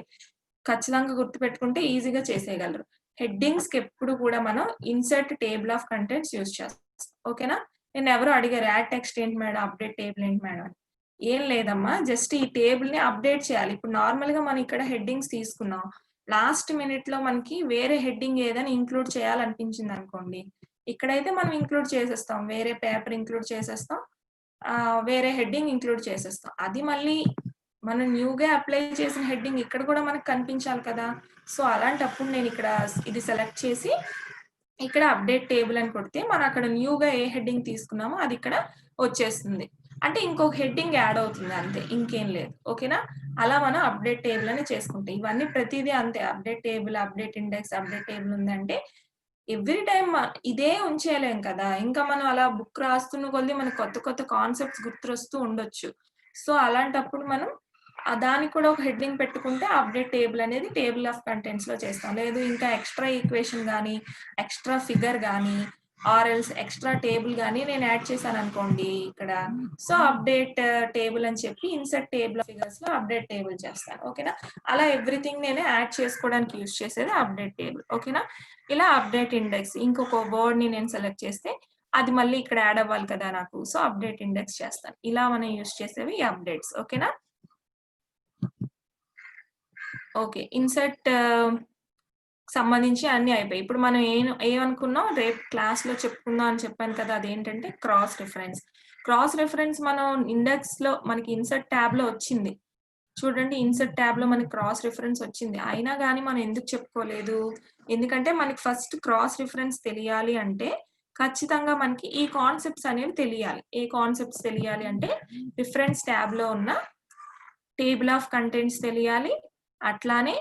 ఖచ్చితంగా గుర్తుపెట్టుకుంటే ఈజీగా చేసేయగలరు. హెడ్డింగ్స్‌కి ఎప్పుడు కూడా మనం insert table of contents use చేస్తాం. ఓకేనా? నిన్నెవరో అడిగారు యాడ్ టెక్స్ట్ ఏంటి మేడం? అప్డేట్ టేబుల్ ఏంటి మేడం అని. ఏం లేదమ్మా జస్ట్ ఈ టేబుల్‌ని అప్డేట్ చేయాలి. ఇప్పుడు నార్మల్‌గా మనం ఇక్కడ హెడ్డింగ్స్ తీసుకున్నాం. లాస్ట్ మినిట్‌లో మనకి వేరే హెడ్డింగ్ ఏదైనా ఇంక్లూడ్ చేయాలనిపించిందనుకోండి. ఇక్కడైతే మనం ఇంక్లూడ్ చేసేస్తాం. వేరే పేపర్ ఇంక్లూడ్ చేసేస్తాం. వేరే హెడ్డింగ్ ఇంక్లూడ్ చేసేస్తాం. అది మళ్ళీ మనం న్యూగా అప్లై చేసిన హెడ్డింగ్ ఇక్కడ కూడా మనకు కనిపించాలి కదా! సో, అలాంటప్పుడు నేనిక్కడ ఇది సెలెక్ట్ చేసి, ఇక్కడ అప్డేట్ టేబుల్ అని కొడితే, మనం అక్కడ న్యూగా ఏ హెడ్డింగ్ తీసుకున్నామో అది ఇక్కడ వచ్చేస్తుంది. అంటే ఇంకొక హెడ్డింగ్ యాడ్ అవుతుంది అంతే. ఇంకేం లేదు. ఓకేనా? అలా మనం అప్డేట్ టేబుల్ అని చేసుకుంటే, ఇవన్నీ ప్రతీదీ అంతే. Update table, update index, update table ఉందంటే, ఎవ్రీ టైమ్ ఇదే ఉంచేయలేం కదా! ఇంకా మనం అలా బుక్ రాస్తున్న కొద్దీ మనకు కొత్త కొత్త కాన్సెప్ట్స్ గుర్తొస్తూ ఉండొచ్చు. సో, అలాంటప్పుడు మనం దానికి కూడా ఒక హెడ్డింగ్ పెట్టుకుంటే అప్డేట్ టేబుల్ అనేది టేబుల్ ఆఫ్ కంటెంట్స్‌లో చేస్తాం. లేదు ఇంకా ఎక్స్‌ట్రా ఈక్వేషన్ గాని, ఎక్స్‌ట్రా ఫిగర్ గాని, ఆర్ ఎల్స్ ఎక్స్‌ట్రా టేబుల్ గాని నేను యాడ్ చేశాననుకోండి ఇక్కడ. సో, అప్డేట్ టేబుల్ అని చెప్పి ఇన్సర్ట్ టేబుల్ ఆఫ్ ఫిగర్స్‌లో అప్డేట్ టేబుల్ చేస్తాను. ఓకేనా? అలా ఎవ్రీథింగ్ నేను యాడ్ చేసుకోవడానికి యూజ్ చేసేది అప్డేట్ టేబుల్. ఓకేనా? ఇలా అప్డేట్ ఇండెక్స్ ఇంకొక వర్డ్‌ని నేను సెలెక్ట్ చేస్తే అది మళ్ళీ ఇక్కడ యాడ్ అవ్వాలి కదా నాకు. సో, అప్డేట్ ఇండెక్స్ చేస్తాను. ఇలా మనం యూజ్ చేసేవి ఈ అప్డేట్స్. ఓకేనా? ఓకే. ఇన్సర్ట్ సంబంధించి అన్నీ అయిపోయాయి. ఇప్పుడు మనం ఏమనుకున్నాం రేపు క్లాస్‌లో చెప్పుకుందాం అని చెప్పాను కదా! అదేంటంటే క్రాస్ రిఫరెన్స్. క్రాస్ రిఫరెన్స్ మనం ఇండెక్స్‌లో మనకి ఇన్సర్ట్ ట్యాబ్‌లో వచ్చింది. చూడండి ఇన్సర్ట్ ట్యాబ్‌లో మనకి క్రాస్ రిఫరెన్స్ వచ్చింది. అయినా గాని మనం ఎందుకు చెప్పుకోలేదు? ఎందుకంటే మనకి ఫస్ట్ క్రాస్ రిఫరెన్స్ తెలియాలి అంటే ఖచ్చితంగా మనకి ఈ కాన్సెప్ట్స్ అనేవి తెలియాలి. ఏ కాన్సెప్ట్స్ తెలియాలి అంటే రిఫరెన్స్ ట్యాబ్‌లో ఉన్న టేబుల్ ఆఫ్ కంటెంట్స్ తెలియాలి. అట్లానే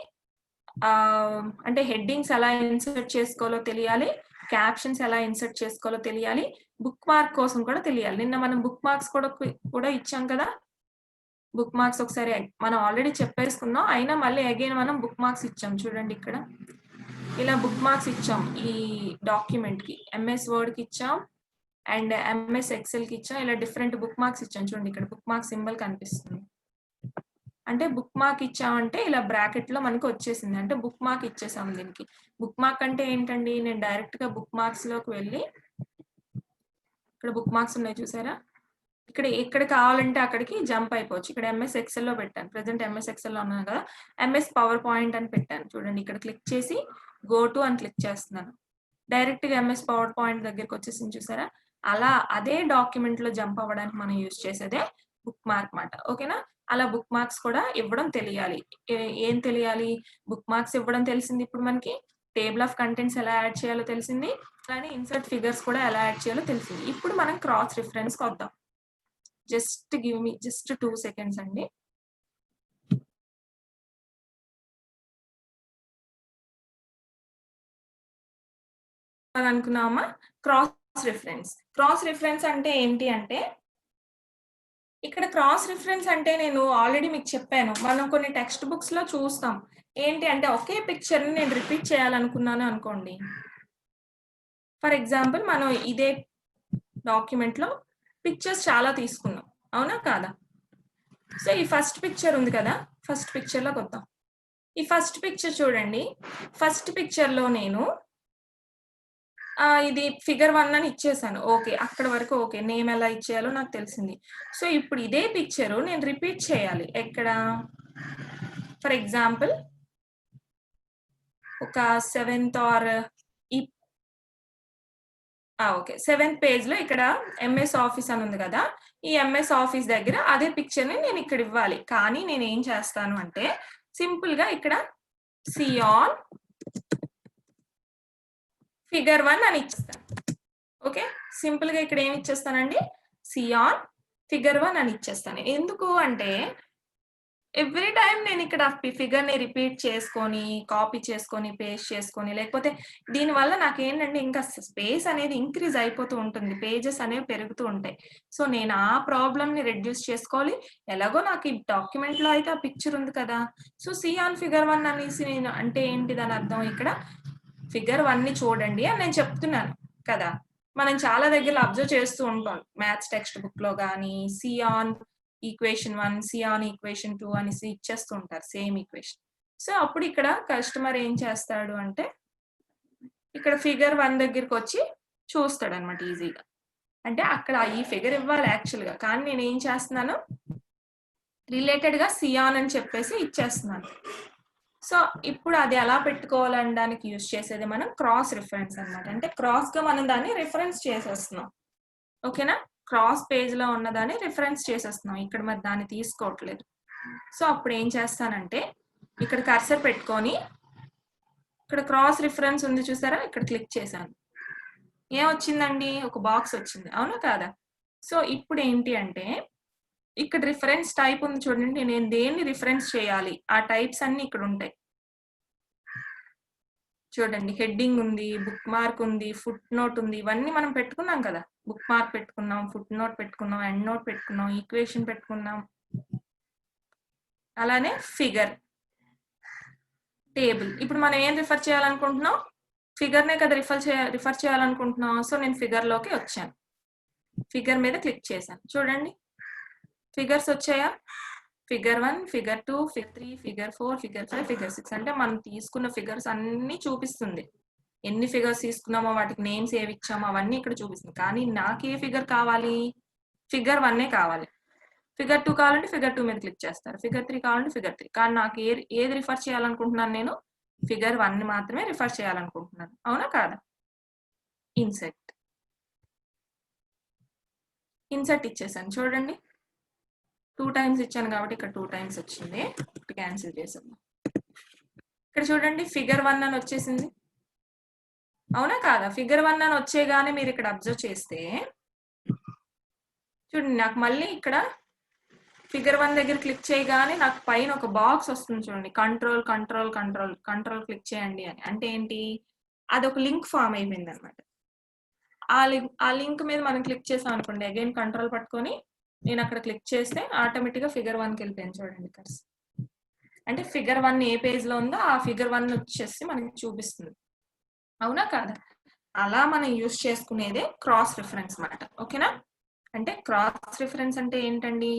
అంటే హెడ్డింగ్స్ ఎలా ఇన్సర్ట్ చేసుకోవాలో తెలియాలి. క్యాప్షన్స్ ఎలా ఇన్సర్ట్ చేసుకోవాలో తెలియాలి. బుక్ మార్క్ కోసం కూడా తెలియాలి. నిన్న మనం బుక్ మార్క్స్ కూడా ఇచ్చాం కదా! బుక్ మార్క్స్ ఒకసారి మనం ఆల్రెడీ చెప్పేసుకున్నాం. అయినా మళ్ళీ అగైన్ మనం బుక్ మార్క్స్ ఇచ్చాం చూడండి ఇక్కడ. ఇలా బుక్ మార్క్స్ ఇచ్చాం ఈ డాక్యుమెంట్‌కి. ఎంఎస్ వర్డ్‌కి ఇచ్చాం. అండ్ ఎంఎస్ ఎక్సెల్‌కి ఇచ్చాం. ఇలా డిఫరెంట్ బుక్ మార్క్స్ ఇచ్చాం. చూడండి ఇక్కడ బుక్ మార్క్ సింబల్ కనిపిస్తుంది. అంటే బుక్ మార్క్ ఇచ్చామంటే ఇలా బ్రాకెట్‌లో మనకు వచ్చేసింది. అంటే బుక్ మార్క్ ఇచ్చేసాం దీనికి. బుక్ మార్క్ అంటే ఏంటండి? నేను డైరెక్ట్‌గా బుక్ మార్క్స్‌లోకి వెళ్ళి ఇక్కడ బుక్ మార్క్స్ ఉన్నాయి చూసారా? ఎక్కడ కావాలంటే అక్కడికి జంప్ అయిపోవచ్చు. ఇక్కడ ఎంఎస్ ఎక్సెల్‌లో పెట్టాను. ప్రెజెంట్ ఎంఎస్ ఎక్సెల్‌లో ఉన్నాను కదా! ఎంఎస్ పవర్ పాయింట్ అని పెట్టాను. చూడండి ఇక్కడ క్లిక్ చేసి గో టు అని క్లిక్ చేస్తున్నాను. డైరెక్ట్‌గా ఎంఎస్ పవర్ పాయింట్ దగ్గరికొచ్చేసింది చూసారా? అలా అదే డాక్యుమెంట్‌లో జంప్ అవ్వడానికి మనం యూజ్ చేసేదే బుక్ మార్క్ మాట. ఓకేనా? అలా బుక్ మార్క్స్ కూడా ఇవ్వడం తెలియాలి. ఏం తెలియాలి? బుక్ మార్క్స్ ఇవ్వడం తెలిసింది ఇప్పుడు మనకి. టేబుల్ ఆఫ్ కంటెంట్స్ ఎలా యాడ్ చేయాలో తెలిసింది. అలానే ఇన్సర్ట్ ఫిగర్స్ కూడా ఎలా యాడ్ చేయాలో తెలిసింది. ఇప్పుడు మనం క్రాస్ రిఫరెన్స్‌కొద్దాం. Just give me just 2 seconds అండి. అనుకున్నామా? Cross reference. క్రాస్ రిఫరెన్స్ అంటే ఏంటి అంటే, ఇక్కడ క్రాస్ రిఫరెన్స్ అంటే నేను ఆల్రెడీ మీకు చెప్పాను. మనం కొన్ని టెక్స్ట్ బుక్స్‌లో చూస్తాం. ఏంటి అంటే ఒకే పిక్చర్‌ని నేను రిపీట్ చేయాలనుకున్నాను అనుకోండి. ఫర్ ఎగ్జాంపుల్ మనం ఇదే డాక్యుమెంట్‌లో పిక్చర్స్ చాలా తీసుకున్నాం. అవునా? కాదా? సో, ఈ ఫస్ట్ పిక్చర్ ఉంది కదా! ఫస్ట్ పిక్చర్‌లోకొద్దాం. ఈ ఫస్ట్ పిక్చర్ చూడండి. ఫస్ట్ పిక్చర్‌లో నేను ఇది ఫిగర్ 1 అని ఇచ్చేసాను. ఓకే. అక్కడి వరకు ఓకే. నేమ్ ఎలా ఇచ్చేయాలో నాకు తెలిసింది. సో, ఇప్పుడు ఇదే పిక్చరు నేను రిపీట్ చేయాలి. ఎక్కడ? ఫర్ ఎగ్జాంపుల్ ఒక సెవెంత్ ఆర్ ఈ ఓకే. సెవెంత్ పేజ్‌లో ఇక్కడ ఎంఎస్ ఆఫీస్ అని ఉంది గదా! ఈ ఎంఎస్ ఆఫీస్ దగ్గర అదే పిక్చర్‌ని నేను ఇక్కడ ఇవ్వాలి. కానీ నేనేం చేస్తాను అంటే సింపుల్‌గా ఇక్కడ సీ ఆన్ ఫిగర్ 1 అని ఇచ్చేస్తాను. ఓకే. సింపుల్‌గా ఇక్కడ ఏమి ఇచ్చేస్తానండి? సీ ఆన్ ఫిగర్ 1 అని ఇచ్చేస్తాను. ఎందుకు అంటే ఎవ్రీ టైమ్ నేనిక్కడ ఫిగర్‌ని రిపీట్ చేసుకొని, కాపీ చేసుకొని, పేస్ట్ చేసుకొని, లేకపోతే దీనివల్ల నాకేంటంటే ఇంకా స్పేస్ అనేది ఇంక్రీజ్ అయిపోతూ ఉంటుంది. పేజెస్ అనేవి పెరుగుతూ ఉంటాయి. సో, నేను ఆ ప్రాబ్లమ్‌ని రెడ్యూస్ చేసుకోవాలి. ఎలాగో నాకు ఈ డాక్యుమెంట్‌లో అయితే ఆ పిక్చర్ ఉంది కదా! సో, సీ ఆన్ ఫిగర్ 1 అనేసి నేను అంటే ఏంటి దాని అర్థం ఇక్కడ ఫిగర్ 1ని చూడండి అని నేను చెప్తున్నాను కదా! మనం చాలా దగ్గరలో అబ్జర్వ్ చేస్తూ ఉంటాం. మ్యాథ్స్ టెక్స్ట్ బుక్‌లో గాని, C on equation 1, C on equation 2 అనేసి ఇచ్చేస్తూ ఉంటారు సేమ్ ఈక్వేషన్. సో, అప్పుడు ఇక్కడ కస్టమర్ ఏం చేస్తాడు అంటే, ఇక్కడ ఫిగర్ 1 దగ్గరికొచ్చి చూస్తాడనమాట ఈజీగా. అంటే అక్కడ ఈ ఫిగర్ ఇవ్వాలి యాక్చువల్‌గా. కానీ నేనేం చేస్తున్నాను, రిలేటెడ్‌గా సి ఆన్ అని చెప్పేసి ఇచ్చేస్తున్నాను. సో, ఇప్పుడు అది ఎలా పెట్టుకోవాలనడానికి యూజ్ చేసేది మనం క్రాస్ రిఫరెన్స్ అనమాట. అంటే క్రాస్‌గా మనం దాన్ని రిఫరెన్స్ చేసేస్తున్నాం. ఓకేనా? క్రాస్ పేజ్‌లో ఉన్నదాన్ని రిఫరెన్స్ చేసేస్తున్నాం. ఇక్కడ మరి దాన్ని తీసుకోవట్లేదు. సో, అప్పుడేం చేస్తానంటే, ఇక్కడ కర్సర్ పెట్టుకొని, ఇక్కడ క్రాస్ రిఫరెన్స్ ఉంది చూసారా? ఇక్కడ క్లిక్ చేశాను. ఏమొచ్చిందండి? ఒక బాక్స్ వచ్చింది. అవునా? కాదా? సో, ఇప్పుడేంటి అంటే, ఇక్కడ రిఫరెన్స్ టైప్ ఉంది చూడండి. నేను దేన్ని రిఫరెన్స్ చేయాలి? ఆ టైప్స్ అన్నీ ఇక్కడుంటాయి. చూడండి హెడ్డింగ్ ఉంది, బుక్ మార్క్ ఉంది, ఫుట్ నోట్ ఉంది. ఇవన్నీ మనం పెట్టుకున్నాం కదా! బుక్ మార్క్ పెట్టుకున్నాం, ఫుట్ నోట్ పెట్టుకున్నాం, ఎండ్ నోట్ పెట్టుకున్నాం, ఈక్వేషన్ పెట్టుకున్నాం. అలానే ఫిగర్, టేబుల్. ఇప్పుడు మనం ఏం రిఫర్ చేయాలనుకుంటున్నాం? ఫిగర్‌నే కదా రిఫర్ చేయాలనుకుంటున్నాం. సో, నేను ఫిగర్‌లోకి వచ్చాను. ఫిగర్ మీద క్లిక్ చేశాను. చూడండి. ఫిగర్స్ వచ్చాయా? Figure 1, figure 2, figure 3, figure 4, figure 5, figure 6 అంటే మనం తీసుకున్న ఫిగర్స్ అన్నీ చూపిస్తుంది. ఎన్ని ఫిగర్స్ తీసుకున్నామో, వాటికి నేమ్స్ ఏవిచ్చామో అవన్నీ ఇక్కడ చూపిస్తుంది. కానీ నాకే ఫిగర్ కావాలి? ఫిగర్ 1 కావాలి. ఫిగర్ 2 కావాలంటే ఫిగర్ 2 మీద క్లిక్ చేస్తారు. ఫిగర్ 3 కావాలంటే ఫిగర్ 3. కానీ నాకు ఏది రిఫర్ చేయాలనుకుంటున్నాను నేను? ఫిగర్ 1 మాత్రమే రిఫర్ చేయాలనుకుంటున్నాను. అవునా? కాదా? ఇన్సర్ట్. ఇన్సర్ట్ ఇచ్చేసాను. చూడండి. 2 టైమ్స్ ఇచ్చాను కాబట్టి ఇక్కడ 2 టైమ్స్ వచ్చింది. ఇప్పుడు క్యాన్సిల్ చేసేద్దాం. ఇక్కడ చూడండి ఫిగర్ 1 అని వచ్చేసింది. అవునా? కాదా? ఫిగర్ 1 అని వచ్చేగానే మీరు ఇక్కడ అబ్జర్వ్ చేస్తే చూడండి నాకు మళ్ళీ ఇక్కడ ఫిగర్ 1 దగ్గర క్లిక్ చేయగానే నాకు పైన ఒక బాక్స్ వస్తుంది చూడండి. కంట్రోల్ క్లిక్ చేయండి అని. అంటే ఏంటి? అదొక లింక్ ఫార్మ్ అయిపోయిందనమాట. ఆ లింక్ మీద మనం క్లిక్ చేసాం అనుకోండి. అగైన్ కంట్రోల్ పట్టుకొని నేను అక్కడ క్లిక్ చేస్తే ఆటోమేటిక్‌గా ఫిగర్ 1కి వెళ్ళిపోయింది చూడండి కర్సర్. అంటే ఫిగర్ 1 ఏ పేజ్‌లో ఉందో ఆ ఫిగర్ 1 వచ్చేసి మనకి చూపిస్తుంది. అవునా? కాదా? అలా మనం యూజ్ చేసుకునేదే క్రాస్ రిఫరెన్స్ మాట. ఓకేనా? అంటే క్రాస్ రిఫరెన్స్ అంటే ఏంటండి?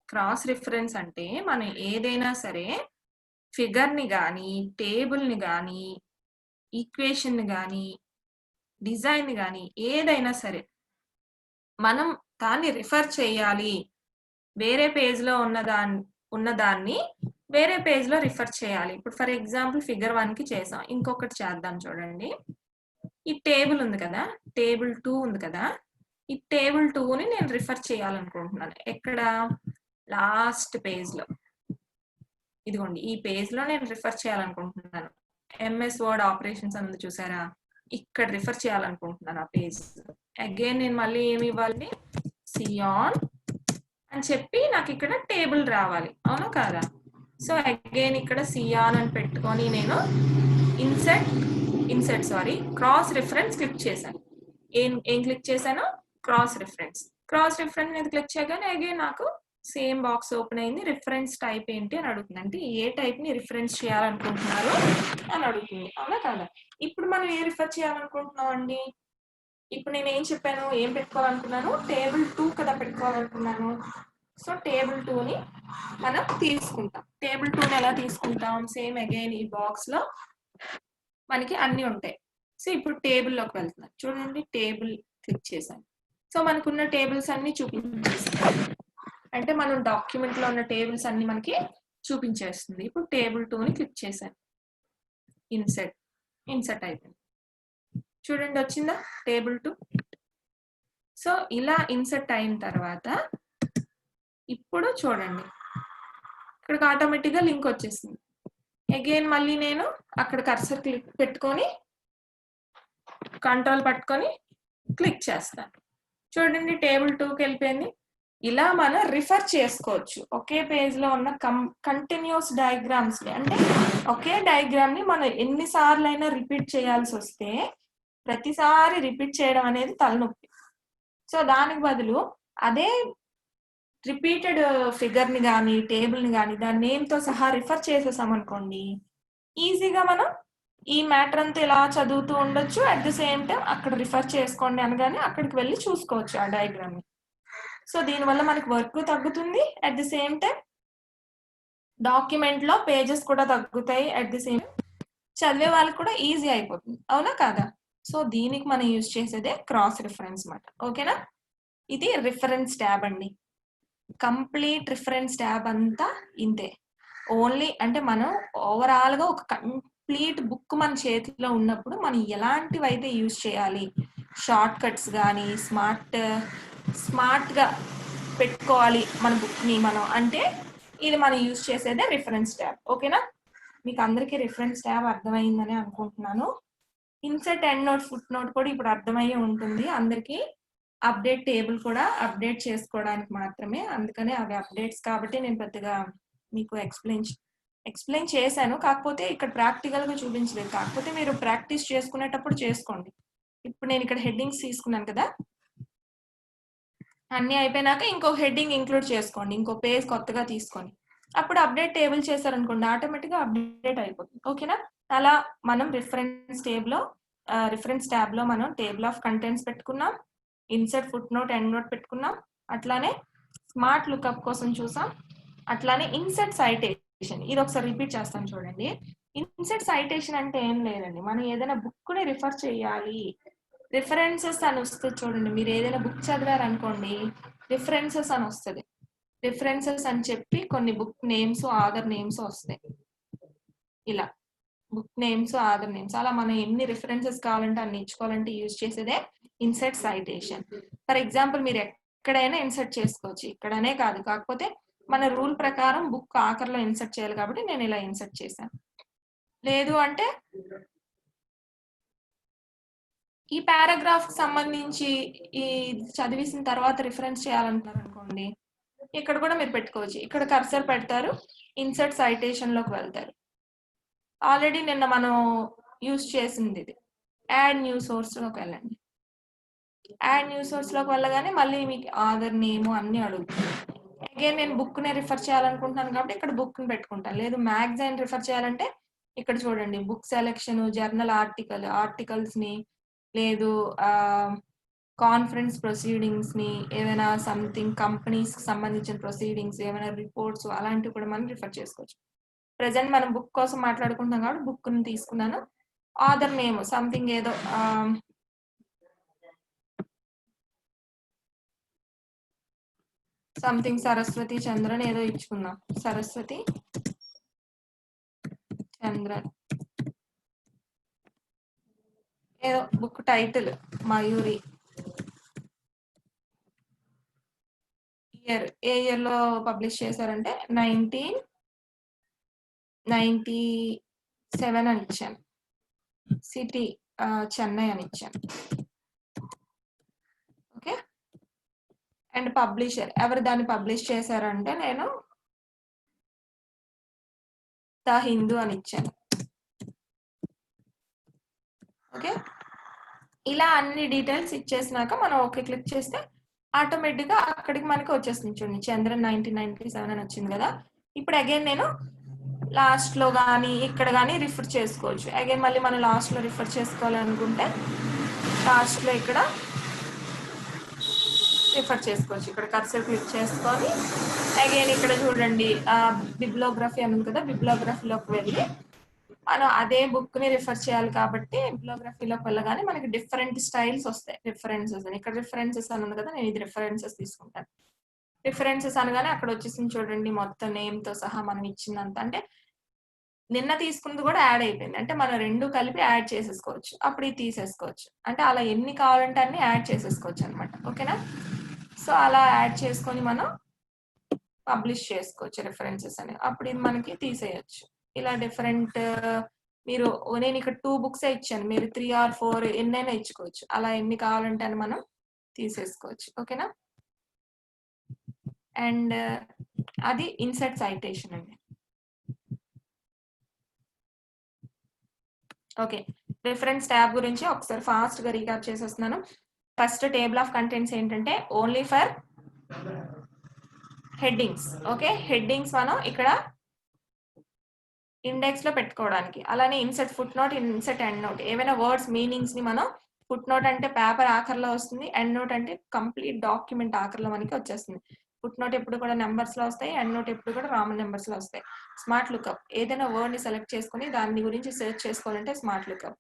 క్రాస్ రిఫరెన్స్ అంటే మనం ఏదైనా సరే ఫిగర్‌ని గాని, టేబుల్‌ని గాని, ఈక్వేషన్‌ని గాని, డిజైన్‌ని గాని ఏదైనా సరే మనం దాన్ని రిఫర్ చేయాలి, వేరే పేజ్లో ఉన్నదాన్ని వేరే పేజ్లో రిఫర్ చేయాలి. ఇప్పుడు ఫర్ ఎగ్జాంపుల్ ఫిగర్ 1కి చేసాం. ఇంకొకటి చేద్దాం చూడండి. ఈ టేబుల్ ఉంది కదా, టేబుల్ 2 ఉంది కదా, ఈ టేబుల్ 2ని నేను రిఫర్ చేయాలనుకుంటున్నాను. ఎక్కడ? లాస్ట్ పేజ్లో. ఇదిగోండి ఈ పేజ్లో నేను రిఫర్ చేయాలనుకుంటున్నాను. ఎంఎస్ వర్డ్ ఆపరేషన్స్ అని చూసారా, ఇక్కడ రిఫర్ చేయాలనుకుంటున్నాను ఆ పేజ్. అగైన్ నేను మళ్ళీ ఏమి ఇవ్వాలి? సియాన్ అని చెప్పి నాకు ఇక్కడ టేబుల్ రావాలి, అవునా కాదా? సో అగైన్ ఇక్కడ సియాన్ అని పెట్టుకొని నేను క్రాస్ రిఫరెన్స్ క్లిక్ చేశాను. ఏం క్లిక్ చేశాను? Cross reference. క్రాస్ రిఫరెన్స్ మీద క్లిక్ చేయగానే అగైన్ నాకు సేమ్ బాక్స్ ఓపెన్ అయింది. రిఫరెన్స్ టైప్ ఏంటి అని అడుగుతుంది. అంటే ఏ టైప్ ని రిఫరెన్స్ చేయాలనుకుంటున్నారు అని అడుగుతుంది, అవునా కాదా? ఇప్పుడు మనం ఏ రిఫర్ చేయాలనుకుంటున్నాం అండి? ఇప్పుడు నేను ఏం చెప్పాను, ఏం పెట్టుకోవాలనుకున్నాను? టేబుల్ 2 కదా పెట్టుకోవాలనుకున్నాను. సో టేబుల్ 2ని మనం తీసుకుంటాం. టేబుల్ 2ని ఎలా తీసుకుంటాం? సేమ్ అగైన్ ఈ బాక్స్ లో మనకి అన్ని ఉంటాయి. సో ఇప్పుడు టేబుల్లోకి వెళ్తున్నాను. చూడండి టేబుల్ క్లిక్ చేశాను. సో మనకున్న టేబుల్స్ అన్ని చూపించేస్తాను. అంటే మనం డాక్యుమెంట్ లో ఉన్న టేబుల్స్ అన్ని మనకి చూపించేస్తుంది. ఇప్పుడు టేబుల్ 2ని క్లిక్ చేశాను. ఇన్సర్ట్ అయిపోయింది. చూడండి వచ్చిందా టేబుల్ 2. సో ఇలా ఇన్సర్ట్ అయిన తర్వాత ఇప్పుడు చూడండి ఇక్కడికి ఆటోమేటిక్గా లింక్ వచ్చేసింది. అగైన్ మళ్ళీ నేను అక్కడ కర్సర్ క్లిక్ పెట్టుకొని కంట్రోల్ పట్టుకొని క్లిక్ చేస్తాను. చూడండి టేబుల్ 2కి వెళ్ళిపోయింది. ఇలా మనం రిఫర్ చేసుకోవచ్చు. ఒకే పేజ్ లో ఉన్న కంటిన్యూస్ డయాగ్రామ్స్ ని, అంటే ఒకే డయాగ్రామ్ ని మనం ఎన్నిసార్లు అయినా రిపీట్ చేయాల్సి వస్తే ప్రతిసారి రిపీట్ చేయడం అనేది తలనొప్పి. సో దానికి బదులు అదే రిపీటెడ్ ఫిగర్ ని కానీ టేబుల్ ని కానీ దాని నేమ్ తో సహా రిఫర్ చేసేసాం అనుకోండి, ఈజీగా మనం ఈ మ్యాటర్ అంతా ఇలా చదువుతూ ఉండొచ్చు. అట్ ది సేమ్ టైం అక్కడ రిఫర్ చేసుకోండి అనగానే అక్కడికి వెళ్ళి చూసుకోవచ్చు ఆ డయాగ్రామ్ ని. సో దీనివల్ల మనకి వర్క్ తగ్గుతుంది. At the same time document లో పేజెస్ కూడా తగ్గుతాయి. అట్ ది సేమ్ చదివే వాళ్ళకి కూడా ఈజీ అయిపోతుంది, అవునా కాదా? సో దీనికి మనం యూజ్ చేసేదే క్రాస్ రిఫరెన్స్ మాట. ఓకేనా? ఇది రిఫరెన్స్ ట్యాబ్ అండి. కంప్లీట్ రిఫరెన్స్ ట్యాబ్ అంతా ఇంతే. ఓన్లీ అంటే మనం ఓవరాల్ గా ఒక కంప్లీట్ బుక్ మన చేతిలో ఉన్నప్పుడు మనం ఎలాంటివి అయితే యూజ్ చేయాలి, షార్ట్ కట్స్ కానీ స్మార్ట్ గా పెట్టుకోవాలి మన బుక్ ని మనం, అంటే ఇది మనం యూజ్ చేసేదే రిఫరెన్స్ ట్యాబ్. ఓకేనా? మీకు అందరికీ రిఫరెన్స్ ట్యాబ్ అర్థమైందని అనుకుంటున్నాను. Insert end note foot note కూడా ఇప్పుడు అర్థమయ్యే ఉంటుంది అందరికీ. అప్డేట్ టేబుల్ కూడా అప్డేట్ చేసుకోవడానికి మాత్రమే, అందుకనే అవి అప్డేట్స్ కాబట్టి నేను పెద్దగా మీకు ఎక్స్ప్లెయిన్ చేశాను. కాకపోతే ఇక్కడ ప్రాక్టికల్ గా చూపించలేదు. కాకపోతే మీరు ప్రాక్టీస్ చేసుకునేటప్పుడు చేసుకోండి. ఇప్పుడు నేను ఇక్కడ హెడ్డింగ్స్ తీసుకున్నాను కదా, అన్ని అయిపోయినాక ఇంకో హెడ్డింగ్ ఇంక్లూడ్ చేసుకోండి, ఇంకో పేజ్ కొత్తగా తీసుకొని అప్పుడు అప్డేట్ టేబుల్ చేశారనుకోండి ఆటోమేటిక్గా అప్డేట్ అయిపోతుంది. ఓకేనా? అలా మనం రిఫరెన్స్ ట్యాబ్ లో మనం టేబుల్ ఆఫ్ కంటెంట్స్ పెట్టుకున్నాం, insert foot note end note పెట్టుకున్నాం, అట్లానే స్మార్ట్ లుకప్ కోసం చూసాం, అట్లానే ఇన్సర్ట్ సైటేషన్. ఇది ఒకసారి రిపీట్ చేస్తాను చూడండి. ఇన్సర్ట్ సైటేషన్ అంటే ఏం లేదండి, మనం ఏదైనా బుక్ ని రిఫర్ చేయాలి, రిఫరెన్సెస్ అని వస్తుంది చూడండి. మీరు ఏదైనా బుక్ చదివారనుకోండి రిఫరెన్సెస్ అని వస్తుంది. రిఫరెన్సెస్ అని చెప్పి కొన్ని బుక్ నేమ్స్ ఆథర్ నేమ్స్ వస్తాయి. ఇలా బుక్ నేమ్స్ ఆథర్ నేమ్స్ అలా మనం ఎన్ని రిఫరెన్సెస్ కావాలంటే అన్ని ఇచ్చుకోవాలంటే యూజ్ చేసేదే ఇన్సర్ట్ సైటేషన్. ఫర్ ఎగ్జాంపుల్ మీరు ఎక్కడైనా ఇన్సర్ట్ చేసుకోవచ్చు, ఇక్కడనే కాదు. కాకపోతే మన రూల్ ప్రకారం బుక్ ఆఖరిలో ఇన్సర్ట్ చేయాలి కాబట్టి నేను ఇలా ఇన్సర్ట్ చేశాను. లేదు అంటే ఈ పారాగ్రాఫ్ కి సంబంధించి ఈ చదివేసిన తర్వాత రిఫరెన్స్ చేయాలంటారు అనుకోండి, ఇక్కడ కూడా మీరు పెట్టుకోవచ్చు. ఇక్కడ కర్సర్ పెడతారు, ఇన్సర్ట్ సైటేషన్ లోకి వెళ్తారు. ఆల్రెడీ నిన్న మనం యూజ్ చేసింది ఇది. యాడ్ న్యూ సోర్స్ లోకి వెళ్ళండి. యాడ్ న్యూ సోర్స్ లోకి వెళ్ళగానే మళ్ళీ మీకు ఆథర్ నేమ్ అన్ని అడుగుతుంది. అగైన్ నేను బుక్ ని రిఫర్ చేయాలనుకుంటున్నాను కాబట్టి ఇక్కడ బుక్ ని పెట్టుకుంటాను. లేదు మ్యాగజైన్ రిఫర్ చేయాలంటే ఇక్కడ చూడండి బుక్ సెలెక్షన్, జర్నల్ ఆర్టికల్స్ ని, లేదు కాన్ఫరెన్స్ ప్రొసీడింగ్స్ ని, ఏదైనా సంథింగ్ కంపెనీస్ కి సంబంధించిన ప్రొసీడింగ్స్, ఏమైనా రిపోర్ట్స్ అలాంటివి కూడా మనం రిఫర్ చేసుకోవచ్చు. ప్రెసెంట్ మనం బుక్ కోసం మాట్లాడుకుంటున్నాం కాబట్టి బుక్ ని తీసుకున్నాను. ఆథర్ నేమ్ సంథింగ్ ఏదో సంథింగ్ సరస్వతి చంద్రన్ ఏదో ఇచ్చుకుందాం. సరస్వతి చంద్రన్ ఏదో బుక్ టైటిల్ మయూరి. ఇయర్ ఏ ఇయర్ లో పబ్లిష్ చేశారంటే 1997 అని ఇచ్చాను. సిటీ చెన్నై అని ఇచ్చాను. ఓకే. అండ్ పబ్లిషర్ ఎవరు దాన్ని పబ్లిష్ చేశారంటే నేను ద హిందూ అని ఇచ్చాను. ఓకే. ఇలా అన్ని డీటెయిల్స్ ఇచ్చేసినాక మనం ఓకే క్లిక్ చేస్తే ఆటోమేటిక్ గా అక్కడికి మనకి వచ్చేస్తుంది. చూడండి చంద్రన్ 1997 అని వచ్చింది కదా. ఇప్పుడు అగైన్ నేను లాస్ట్ లో కానీ ఇక్కడ కానీ రిఫర్ చేసుకోవచ్చు. అగైన్ మళ్ళీ మనం లాస్ట్ లో రిఫర్ చేసుకోవాలనుకుంటే లాస్ట్ లో ఇక్కడ రిఫర్ చేసుకోవచ్చు. ఇక్కడ కర్సర్ క్లిక్ చేసుకొని అగైన్ ఇక్కడ చూడండి బిబ్లోగ్రఫీ అని ఉంది కదా, బిబ్లోగ్రఫీలోకి వెళ్ళి మనం అదే బుక్ ని రిఫర్ చేయాలి కాబట్టి బిబ్లోగ్రఫీలోకి వెళ్ళగానే మనకి డిఫరెంట్ స్టైల్స్ వస్తాయి. రిఫరెన్సెస్ అని ఇక్కడ రిఫరెన్సెస్ అని ఉంది కదా, నేను ఇది రిఫరెన్సెస్ తీసుకుంటాను. రిఫరెన్సెస్ అనగానే అక్కడ వచ్చేసింది చూడండి మొత్తం నేమ్ తో సహా మనం ఇచ్చిందంత. అంటే నిన్న తీసుకున్నది కూడా యాడ్ అయిపోయింది. అంటే మనం రెండు కలిపి యాడ్ చేసేసుకోవచ్చు. అప్పుడు ఇది తీసేసుకోవచ్చు. అంటే అలా ఎన్ని కావాలంటే అన్ని యాడ్ చేసేసుకోవచ్చు అనమాట. ఓకేనా. సో అలా యాడ్ చేసుకొని మనం పబ్లిష్ చేసుకోవచ్చు రిఫరెన్సెస్ అని. అప్పుడు ఇది మనకి తీసేయచ్చు. ఇలా డిఫరెంట్ మీరు నేను ఇక్కడ 2 బుక్స్ ఇచ్చాను, మీరు 3 or 4 ఎన్నైనా ఇచ్చుకోవచ్చు. అలా ఎన్ని కావాలంటే అని మనం తీసేసుకోవచ్చు. ఓకేనా. అండ్ అది ఇన్సర్ట్ సైటేషన్ అండి. ఓకే. రిఫరెన్స్ ట్యాబ్ గురించి ఒకసారి ఫాస్ట్ గా రీక్యాప్ చేసేస్తున్నాను. ఫస్ట్ టేబుల్ ఆఫ్ కంటెంట్స్ ఏంటంటే only for headings. Okay. Headings మనం ఇక్కడ ఇండెక్స్ లో పెట్టుకోవడానికి. అలానే insert foot note, insert end note. ఏవైనా వర్డ్స్ మీనింగ్స్ ని మనం ఫుట్ నోట్ అంటే పేపర్ ఆఖరిలో వస్తుంది, ఎండ్ నోట్ అంటే కంప్లీట్ డాక్యుమెంట్ ఆఖరిలో మనకి వచ్చేస్తుంది. ఫుట్ నోట్ ఎప్పుడు కూడా నెంబర్స్ లో వస్తాయి, ఎండ్ నోట్ ఎప్పుడు కూడా రామన్ నెంబర్స్ లో వస్తాయి. స్మార్ట్ లుక్అప్ ఏదైనా వర్డ్ ని సెలెక్ట్ చేసుకుని దాని గురించి సెర్చ్ చేసుకోవాలంటే స్మార్ట్ లుక్అప్.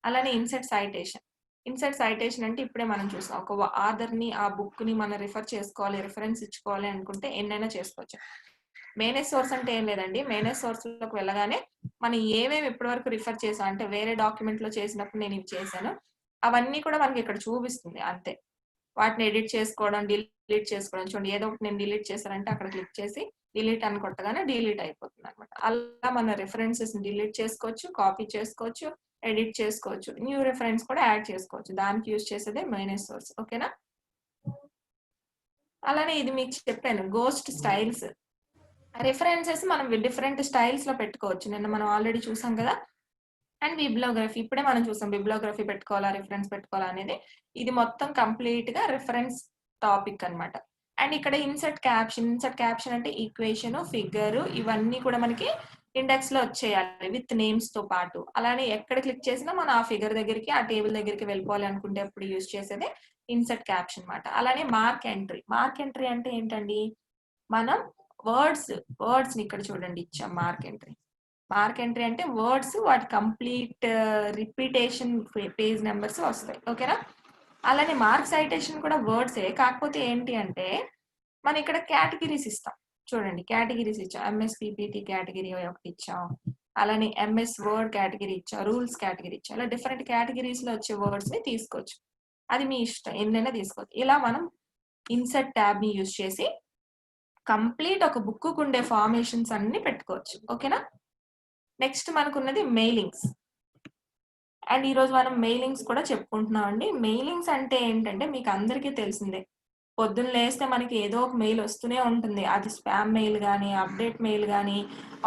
అలానే ఇన్సర్ట్ సైటేషన్. ఇన్సర్ట్ సైటేషన్ అంటే ఇప్పుడే మనం చూసాం, ఒక ఆథర్ ని ఆ బుక్ ని మనం రిఫర్ చేసుకోవాలి, రిఫరెన్స్ ఇచ్చుకోవాలి అనుకుంటే ఎన్నైనా చేసుకోవచ్చు. మేనేజ్ సోర్స్ అంటే ఏం లేదండి. మేనేజ్ సోర్స్ లోకి వెళ్ళగానే మనం ఏమేమి ఇప్పటి వరకు రిఫర్ చేసాం అంటే వేరే డాక్యుమెంట్ లో చేసినప్పుడు నేను ఇవి చేశాను అవన్నీ కూడా మనకి ఇక్కడ చూపిస్తుంది అంతే. వాటిని ఎడిట్ చేసుకోవడం, డిలీట్ చేసుకోవడం. చూడండి ఏదో ఒకటి నేను డిలీట్ చేశానంటే అక్కడ క్లిక్ చేసి డిలీట్ అని కొట్టగానే డిలీట్ అయిపోతుంది అనమాట. అలా మన రిఫరెన్సెస్ డిలీట్ చేసుకోవచ్చు, కాపీ చేసుకోవచ్చు, ఎడిట్ చేసుకోవచ్చు, న్యూ రిఫరెన్స్ కూడా యాడ్ చేసుకోవచ్చు. దానికి యూజ్ చేసేదే మేనేజ్ సోర్స్. ఓకేనా. అలానే ఇది మీకు చెప్పాను గోస్ట్ స్టైల్స్. రిఫరెన్సెస్ మనం డిఫరెంట్ స్టైల్స్ లో పెట్టుకోవచ్చు. నిన్న మనం ఆల్రెడీ చూసాం కదా. అండ్ బిబ్లోగ్రఫీ ఇప్పుడే మనం చూసాం, బిబ్లోగ్రఫీ పెట్టుకోవాలా, రిఫరెన్స్ పెట్టుకోవాలా అనేది. ఇది మొత్తం కంప్లీట్ గా రిఫరెన్స్ టాపిక్ అన్నమాట. అండ్ ఇక్కడ ఇన్సర్ట్ క్యాప్షన్. ఇన్సర్ట్ క్యాప్షన్ అంటే ఈక్వేషన్, ఫిగర్ ఇవన్నీ కూడా మనకి ఇండెక్స్ లో వచ్చేయాలి విత్ నేమ్స్ తో పాటు. అలానే ఎక్కడ క్లిక్ చేసినా మనం ఆ ఫిగర్ దగ్గరికి, ఆ టేబుల్ దగ్గరికి వెళ్ళిపోవాలి అనుకుంటే అప్పుడు యూజ్ చేసేదే ఇన్సర్ట్ క్యాప్షన్ అన్నమాట. అలానే మార్క్ ఎంట్రీ. మార్క్ ఎంట్రీ అంటే ఏంటండి, మనం వర్డ్స్ ని ఇక్కడ చూడండి ఇచ్చాం మార్క్ ఎంట్రీ. మార్క్ ఎంట్రీ అంటే వర్డ్స్ వాటి కంప్లీట్ రిపీటేషన్ పేజ్ నెంబర్స్ వస్తాయి. ఓకేనా. అలానే మార్క్ సైటేషన్ కూడా వర్డ్సే, కాకపోతే ఏంటి అంటే మనం ఇక్కడ కేటగిరీస్ ఇస్తాం. చూడండి కేటగిరీస్ ఇచ్చాం. ఎంఎస్ పిపిటి కేటగిరీ ఒకటి ఇచ్చాం, అలానే ఎంఎస్ వర్డ్ కేటగిరీ ఇచ్చాం, రూల్స్ కేటగిరీ ఇచ్చాం. ఇలా డిఫరెంట్ కేటగిరీస్ లో వచ్చే వర్డ్స్ ని తీసుకోవచ్చు. అది మీ ఇష్టం, ఎన్నైనా తీసుకోవచ్చు. ఇలా మనం ఇన్సర్ట్ ట్యాబ్ ని యూజ్ చేసి కంప్లీట్ ఒక బుక్ ఉండే ఫార్మేషన్స్ అన్ని పెట్టుకోవచ్చు. ఓకేనా. నెక్స్ట్ మనకున్నది మెయిలింగ్స్. అండ్ ఈరోజు మనం మెయిలింగ్స్ కూడా చెప్పుకుంటున్నాం అండి. మెయిలింగ్స్ అంటే ఏంటంటే మీకు అందరికీ తెలిసిందే, పొద్దున్న లేస్తే మనకి ఏదో ఒక మెయిల్ వస్తూనే ఉంటుంది. అది స్పామ్ మెయిల్ కానీ, అప్డేట్ మెయిల్ కానీ,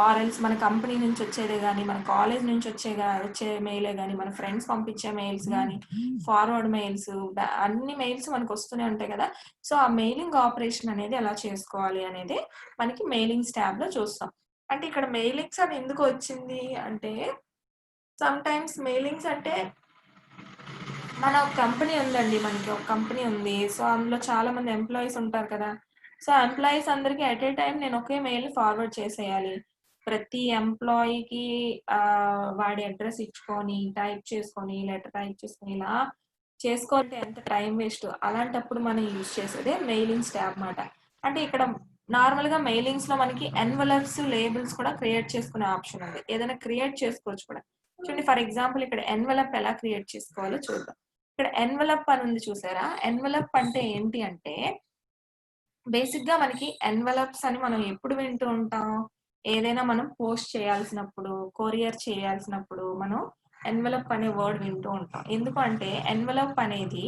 ఆర్ఎల్స్ మన కంపెనీ నుంచి వచ్చేదే కానీ, మన కాలేజ్ నుంచి వచ్చే మెయిలే కానీ, మన ఫ్రెండ్స్ పంపించే మెయిల్స్ కానీ, ఫార్వర్డ్ మెయిల్స్, అన్ని మెయిల్స్ మనకు వస్తూనే ఉంటాయి కదా. సో ఆ మెయిలింగ్ ఆపరేషన్ అనేది ఎలా చేసుకోవాలి అనేది మనకి మెయిలింగ్స్ ట్యాబ్ లో చూస్తాం. అంటే ఇక్కడ మెయిలింగ్స్ అని ఎందుకు వచ్చింది అంటే, సమ్ టైమ్స్ మెయిలింగ్స్ అంటే మన ఒక కంపెనీ ఉందండి, మనకి ఒక కంపెనీ ఉంది. సో అందులో చాలా మంది ఎంప్లాయీస్ ఉంటారు కదా. సో ఎంప్లాయీస్ అందరికి ఎట్ ఏ టైం నేను ఒకే మెయిల్ ఫార్వర్డ్ చేసేయాలి. ప్రతి ఎంప్లాయీకి వాడి అడ్రస్ ఇచ్చుకొని టైప్ చేసుకొని లెటర్ టైప్ చేసుకొని ఇలా చేసుకోవాలంటే ఎంత టైం వేస్ట్. అలాంటప్పుడు మనం యూజ్ చేసేదే మెయిలింగ్స్ ట్యాబ్ అన్నమాట. అంటే ఇక్కడ నార్మల్ గా మెయిలింగ్స్ లో మనకి ఎన్వలప్స్ లేబుల్స్ కూడా క్రియేట్ చేసుకునే ఆప్షన్ ఉంది. ఏదైనా క్రియేట్ చేసుకోవచ్చు కూడా. చూడండి ఫర్ ఎగ్జాంపుల్ ఇక్కడ ఎన్వలప్ ఎలా క్రియేట్ చేసుకోవాలో చూద్దాం. ఇక్కడ ఎన్వలప్ అని ఉంది చూసారా? ఎన్వలప్ అంటే ఏంటి అంటే బేసిక్ గా మనకి ఎన్వలప్స్ అని మనం ఎప్పుడు వింటూ ఉంటాం? ఏదైనా మనం పోస్ట్ చేయాల్సినప్పుడు, కొరియర్ చేయాల్సినప్పుడు మనం ఎన్వలప్ అనే వర్డ్ వింటూ ఉంటాం. ఎందుకంటే ఎన్వలప్ అనేది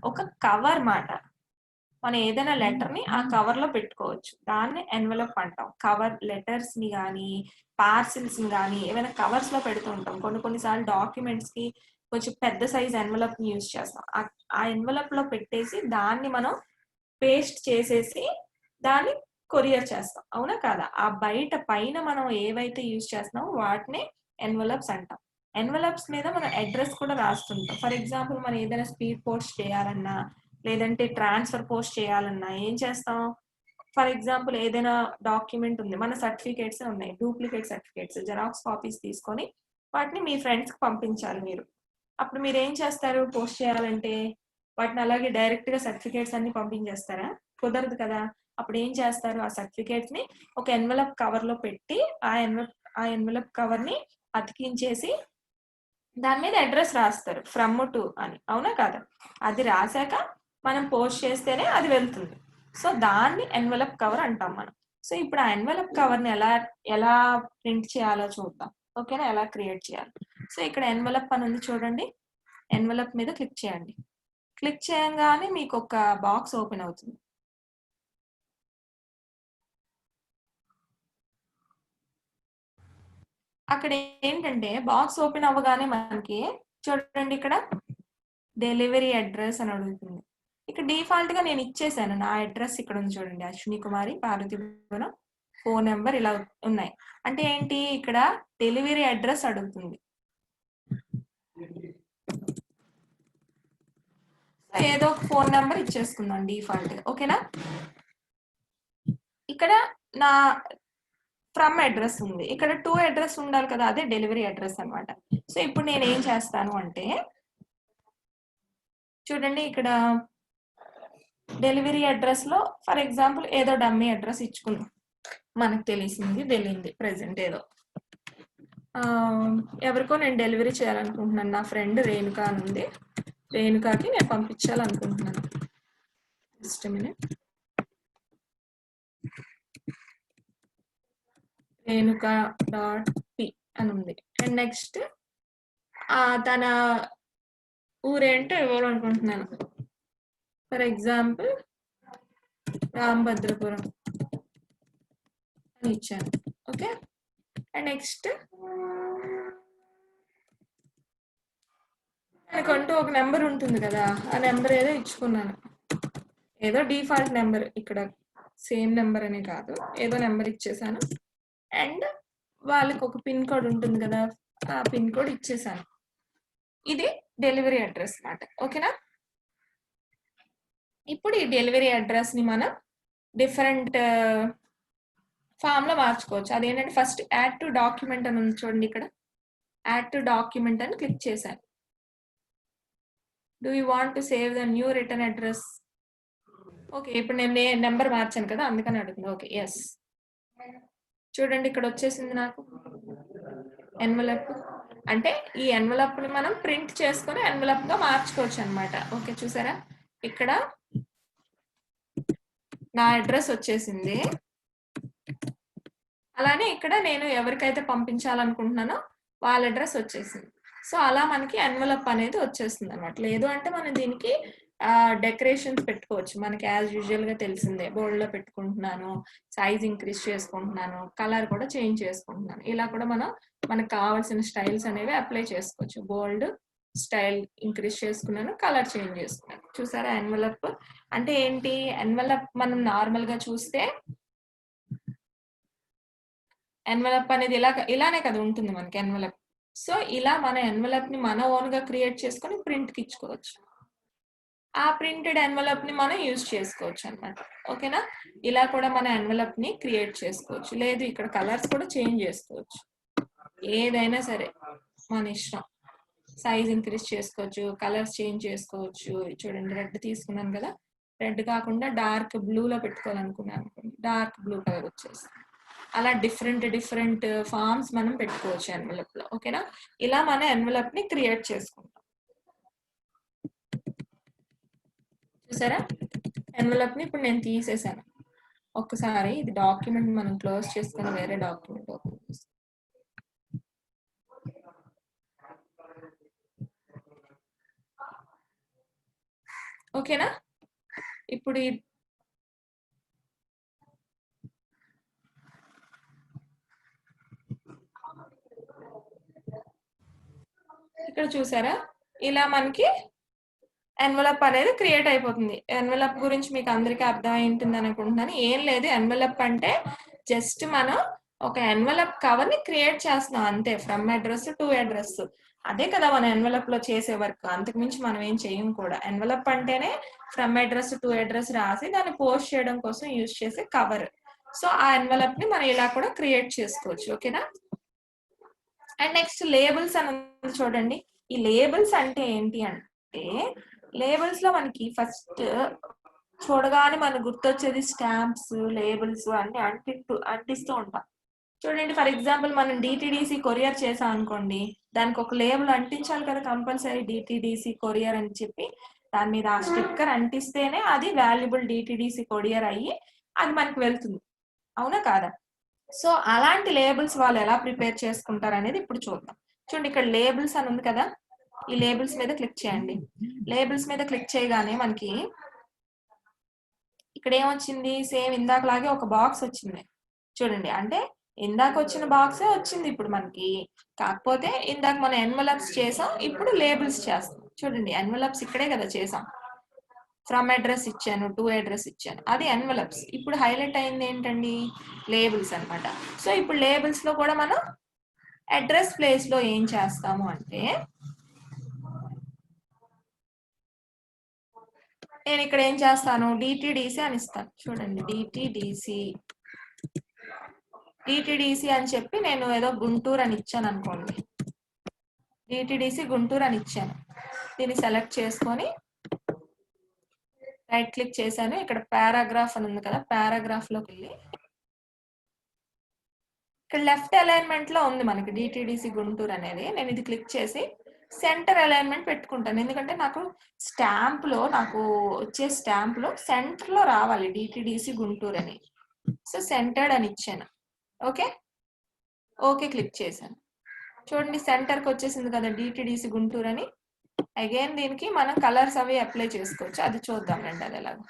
ఒక కవర్ మాట. మనం ఏదైనా లెటర్ ని ఆ కవర్ లో పెట్టుకోవచ్చు. దాన్ని ఎన్వలప్ అంటాం. కవర్ లెటర్స్ ని గానీ, పార్సిల్స్ ని గానీ ఏవైనా కవర్స్ లో పెడుతూ ఉంటాం. కొన్నిసార్లు డాక్యుమెంట్స్ కి కొంచెం పెద్ద సైజ్ ఎన్వలప్ ని యూజ్ చేస్తాం. ఆ ఎన్వలప్ లో పెట్టేసి దాన్ని మనం పేస్ట్ చేసేసి దాన్ని కొరియర్ చేస్తాం. అవునా కాదా? ఆ బయట పైన మనం ఏవైతే యూజ్ చేస్తున్నామో వాటిని ఎన్వలప్స్ అంటాం. ఎన్వలప్స్ మీద మనం అడ్రస్ కూడా రాస్తుంటాం. ఫర్ ఎగ్జాంపుల్ మనం ఏదైనా స్పీడ్ పోస్ట్ చేయాలన్నా, లేదంటే ట్రాన్స్ఫర్ పోస్ట్ చేయాలన్నా ఏం చేస్తాం? ఫర్ ఎగ్జాంపుల్ ఏదైనా డాక్యుమెంట్ ఉంది. మన సర్టిఫికేట్స్ ఉన్నాయి. డూప్లికేట్ సర్టిఫికేట్స్, జెరాక్స్ కాపీస్ తీసుకొని వాటిని మీ ఫ్రెండ్స్ కి పంపించాలి మీరు. అప్పుడు మీరు ఏం చేస్తారు? పోస్ట్ చేయాలంటే వాటిని అలాగే డైరెక్ట్ గా సర్టిఫికేట్స్ అన్ని పంపించేస్తారా? కుదరదు కదా! అప్పుడు ఏం చేస్తారు? ఆ సర్టిఫికేట్స్ ని ఒక ఎన్వలప్ కవర్ లో పెట్టి ఆ ఎన్వలప్ కవర్ ని అతికించేసి దాని మీద అడ్రస్ రాస్తారు. ఫ్రమ్ టు అని. అవునా కాదా? అది రాశాక మనం పోస్ట్ చేస్తేనే అది వెళ్తుంది. సో దాన్ని ఎన్వలప్ కవర్ అంటాం మనం. సో ఇప్పుడు ఆ ఎన్వలప్ కవర్ ని ఎలా ప్రింట్ చేయాలో చూద్దాం. ఓకేనా? ఎలా క్రియేట్ చేయాలి. సో ఇక్కడ ఎన్వలప్ అని ఉంది చూడండి. ఎన్వలప్ మీద క్లిక్ చేయండి. క్లిక్ చేయంగానే మీకు ఒక బాక్స్ ఓపెన్ అవుతుంది. అక్కడ ఏంటంటే బాక్స్ ఓపెన్ అవ్వగానే మనకి చూడండి ఇక్కడ డెలివరీ అడ్రస్ అని అడుగుతుంది. ఇక్కడ డిఫాల్ట్ గా నేను ఇచ్చేసాను. నా అడ్రస్ ఇక్కడ ఉంది చూడండి. అశ్విని కుమారి, పార్వతీపురం, ఫోన్ నెంబర్ ఇలా ఉన్నాయి. అంటే ఏంటి? ఇక్కడ డెలివరీ అడ్రస్ అడుగుతుంది. ఏదో ఒక ఫోన్ నెంబర్ ఇచ్చేసుకుందాం డిఫాల్ట్ గా. ఓకేనా? ఇక్కడ నా ఫ్రమ్ అడ్రస్ ఉంది. ఇక్కడ టు అడ్రస్ ఉండాలి కదా, అదే డెలివరీ అడ్రస్ అన్నమాట. సో ఇప్పుడు నేను ఏం చేస్తాను అంటే చూడండి ఇక్కడ డెలివరీ అడ్రస్ లో ఫర్ ఎగ్జాంపుల్ ఏదో డమ్మీ అడ్రస్ ఇచ్చుకుందాం. మనకు తెలియంది ప్రెసెంట్ ఏదో ఎవరికో నేను డెలివరీ చేయాలనుకుంటున్నాను. నా ఫ్రెండ్ రేణుక అని ఉంది. రేణుకాకి నేను పంపించాలనుకుంటున్నాను. Just minute. రేణుక.p అని ఉంది. అండ్ నెక్స్ట్ తన ఊరేంటో ఇవ్వాలనుకుంటున్నాను. ఫర్ ఎగ్జాంపుల్ రాంభద్రపురం అని ఇచ్చాను. ఓకే. అండ్ నెక్స్ట్ మనకంటూ ఒక నెంబర్ ఉంటుంది కదా, ఆ నెంబర్ ఏదో ఇచ్చుకున్నాను. ఏదో డిఫాల్ట్ నెంబర్, ఇక్కడ సేమ్ నెంబర్ అనే కాదు, ఏదో నెంబర్ ఇచ్చేసాను. అండ్ వాళ్ళకి ఒక పిన్ కోడ్ ఉంటుంది కదా, ఆ పిన్ కోడ్ ఇచ్చేసాను. ఇది డెలివరీ అడ్రస్ అన్నమాట. ఓకేనా? ఇప్పుడు ఈ డెలివరీ అడ్రస్ ని మనం డిఫరెంట్ ఫామ్ లో మార్చుకోవచ్చు. అదేంటంటే ఫస్ట్ యాడ్ టు డాక్యుమెంట్ అని ఉంది చూడండి. ఇక్కడ యాడ్ టు డాక్యుమెంట్ అని క్లిక్ చేశాను. Do you want to save the new return address? Okay. ఇప్పుడు నేను నెంబర్ మార్చాను కదా, అందుకని అడుగుతుంది. Okay, yes. చూడండి ఇక్కడ వచ్చేసింది నాకు ఎన్వలప్. అంటే ఈ ఎన్వలప్ ని మనం ప్రింట్ చేసుకొని ఎన్వలప్ గా మార్చుకోవచ్చు అనమాట. ఓకే, చూసారా? ఇక్కడ నా అడ్రస్ వచ్చేసింది. అలానే ఇక్కడ నేను ఎవరికైతే పంపించాలనుకుంటున్నానో వాళ్ళ అడ్రస్ వచ్చేసింది. సో అలా మనకి ఎన్వలప్ అనేది వచ్చేస్తుంది అనమాట. లేదు అంటే మనం దీనికి డెకరేషన్స్ పెట్టుకోవచ్చు. మనకి యాజ్ యూజువల్ గా తెలిసిందే. బోల్డ్ లో పెట్టుకుంటున్నాను, సైజ్ ఇంక్రీజ్ చేసుకుంటున్నాను, కలర్ కూడా చేంజ్ చేసుకుంటున్నాను. ఇలా కూడా మనకు కావాల్సిన స్టైల్స్ అనేవి అప్లై చేసుకోవచ్చు. బోల్డ్ స్టైల్ ఇంక్రీజ్ చేసుకున్నాను, కలర్ చేంజ్ చేసుకున్నాను. చూసారా? ఎన్వలప్ అంటే ఏంటి? ఎన్వలప్ మనం నార్మల్ గా చూస్తే ఎన్వలప్ అనేది ఇలానే కదా ఉంటుంది మనకి ఎన్వలప్. సో ఇలా మన ఎన్వలప్ ని మన ఓన్ గా క్రియేట్ చేసుకొని ప్రింట్ కి ఇచ్చుకోవచ్చు. ఆ ప్రింటెడ్ ఎన్వలప్ ని మనం యూజ్ చేసుకోవచ్చు అన్నమాట. ఓకేనా? ఇలా కూడా మన ఎన్వలప్ ని క్రియేట్ చేసుకోవచ్చు. లేదు ఇక్కడ కలర్స్ కూడా చేంజ్ చేసుకోవచ్చు. ఏదైనా సరే మన ఇష్టం. సైజ్ ఇంక్రీజ్ చేసుకోవచ్చు, కలర్స్ చేంజ్ చేసుకోవచ్చు. చూడండి రెడ్ తీసుకున్నాను కదా, రెడ్ కాకుండా డార్క్ బ్లూలో పెట్టుకోవాలనుకున్నాను అనుకోండి, డార్క్ బ్లూ కలర్ వచ్చేస్తుంది. అలా డిఫరెంట్ ఫార్మ్స్ మనం పెట్టుకోవచ్చు ఎన్వలప్ లో. ఓకేనా? ఇలా మన ఎన్వలప్ ని క్రియేట్ చేసుకుంటాం. చూసారా ఎన్వలప్ ని ఇప్పుడు నేను తీసేసాను. ఒక్కసారి ఇది డాక్యుమెంట్ మనం క్లోజ్ చేసుకుని వేరే డాక్యుమెంట్ ఓపెన్ చేస్తాం. ఓకేనా? ఇప్పుడు ఇక్కడ చూసారా ఇలా మనకి ఎన్వలప్ అనేది క్రియేట్ అయిపోతుంది. ఎన్వలప్ గురించి మీకు అందరికీ అర్థమై ఉంటుంది అనుకుంటున్నాను. ఏం లేదు, ఎన్వలప్ అంటే జస్ట్ మనం ఒక ఎన్వలప్ కవర్ ని క్రియేట్ చేస్తున్నాం అంతే, ఫ్రమ్ అడ్రస్ టు అడ్రస్. అదే కదా మన ఎన్వలప్ లో చేసే వర్క్, అంతకుమించి మనం ఏం చేయం కూడా. ఎన్వలప్ అంటేనే ఫ్రమ్ అడ్రస్ టు అడ్రస్ రాసి దాన్ని పోస్ట్ చేయడం కోసం యూజ్ చేసే కవర్. సో ఆ ఎన్వలప్ ని మనం ఇలా కూడా క్రియేట్ చేసుకోవచ్చు. ఓకేనా? అండ్ నెక్స్ట్ లేబుల్స్ అని చూడండి. ఈ లేబుల్స్ అంటే ఏంటి అంటే, లేబుల్స్ లో మనకి ఫస్ట్ చూడగానే మనకు గుర్తొచ్చేది స్టాంప్స్, లేబుల్స్ అన్ని అంటిస్తూ ఉంటాం. చూడండి, ఫర్ ఎగ్జాంపుల్ మనం డిటిడిసి కొరియర్ చేసాం అనుకోండి, దానికి ఒక లేబుల్ అంటించాలి కదా కంపల్సరీ, డిటిడిసి కొరియర్ అని చెప్పి దాని మీద ఆ స్టిక్కర్ అంటిస్తేనే అది వాల్యుబుల్ డిటిడిసి కొరియర్ అయ్యి అది మనకి వెళ్తుంది. అవునా కాదా? సో అలాంటి లేబుల్స్ వాళ్ళు ఎలా ప్రిపేర్ చేసుకుంటారు అనేది ఇప్పుడు చూద్దాం. చూడండి, ఇక్కడ లేబుల్స్ అని ఉంది కదా, ఈ లేబుల్స్ మీద క్లిక్ చేయండి. లేబుల్స్ మీద క్లిక్ చేయగానే మనకి ఇక్కడ ఏమొచ్చింది, సేమ్ ఇందాకలాగే ఒక బాక్స్ వచ్చింది. చూడండి, అంటే ఇందాక వచ్చిన బాక్సే వచ్చింది ఇప్పుడు మనకి. కాకపోతే ఇందాక మనం ఎన్వలప్స్ చేసాం, ఇప్పుడు లేబుల్స్ చేస్తాం. చూడండి, ఎన్వలప్స్ ఇక్కడే కదా చేసాం. ఫ్రమ్ అడ్రస్ ఇచ్చాను, టు అడ్రస్ ఇచ్చాను, అది ఎన్వలప్స్. ఇప్పుడు హైలైట్ అయింది ఏంటండి, లేబుల్స్ అన్నమాట. సో ఇప్పుడు లేబుల్స్ లో కూడా మనం అడ్రస్ ప్లేస్ లో ఏం చేస్తాము అంటే, నేను ఇక్కడ ఏం చేస్తాను, డిటిడిసి అని ఇస్తాను. చూడండి, డిటిడిసి అని చెప్పి నేను ఏదో గుంటూరు అని ఇచ్చాను అనుకోండి, డిటిడిసి గుంటూరు అని ఇచ్చాను. దీన్ని సెలెక్ట్ చేసుకొని రైట్ క్లిక్ చేశాను. ఇక్కడ పారాగ్రాఫ్ అని ఉంది కదా, పారాగ్రాఫ్ లోకి వెళ్ళి ఇక్కడ లెఫ్ట్ అలైన్మెంట్ లో ఉంది మనకి డిటిడిసి గుంటూరు అనేది. నేను ఇది క్లిక్ చేసి సెంటర్ అలైన్మెంట్ పెట్టుకుంటాను, ఎందుకంటే నాకు స్టాంప్ లో వచ్చే స్టాంప్ లో సెంటర్ లో రావాలి డిటిడిసి గుంటూరు అని. సో సెంటర్డ్ అని ఇచ్చాను. ఓకే, ఓకే క్లిక్ చేశాను. చూడండి, సెంటర్ కి వచ్చేసింది కదా డిటిడిసి గుంటూరు అని. అగైన్ దీనికి మనం కలర్స్ అవి అప్లై చేసుకోవచ్చు, అది చూద్దాం రండి అది ఎలాగో.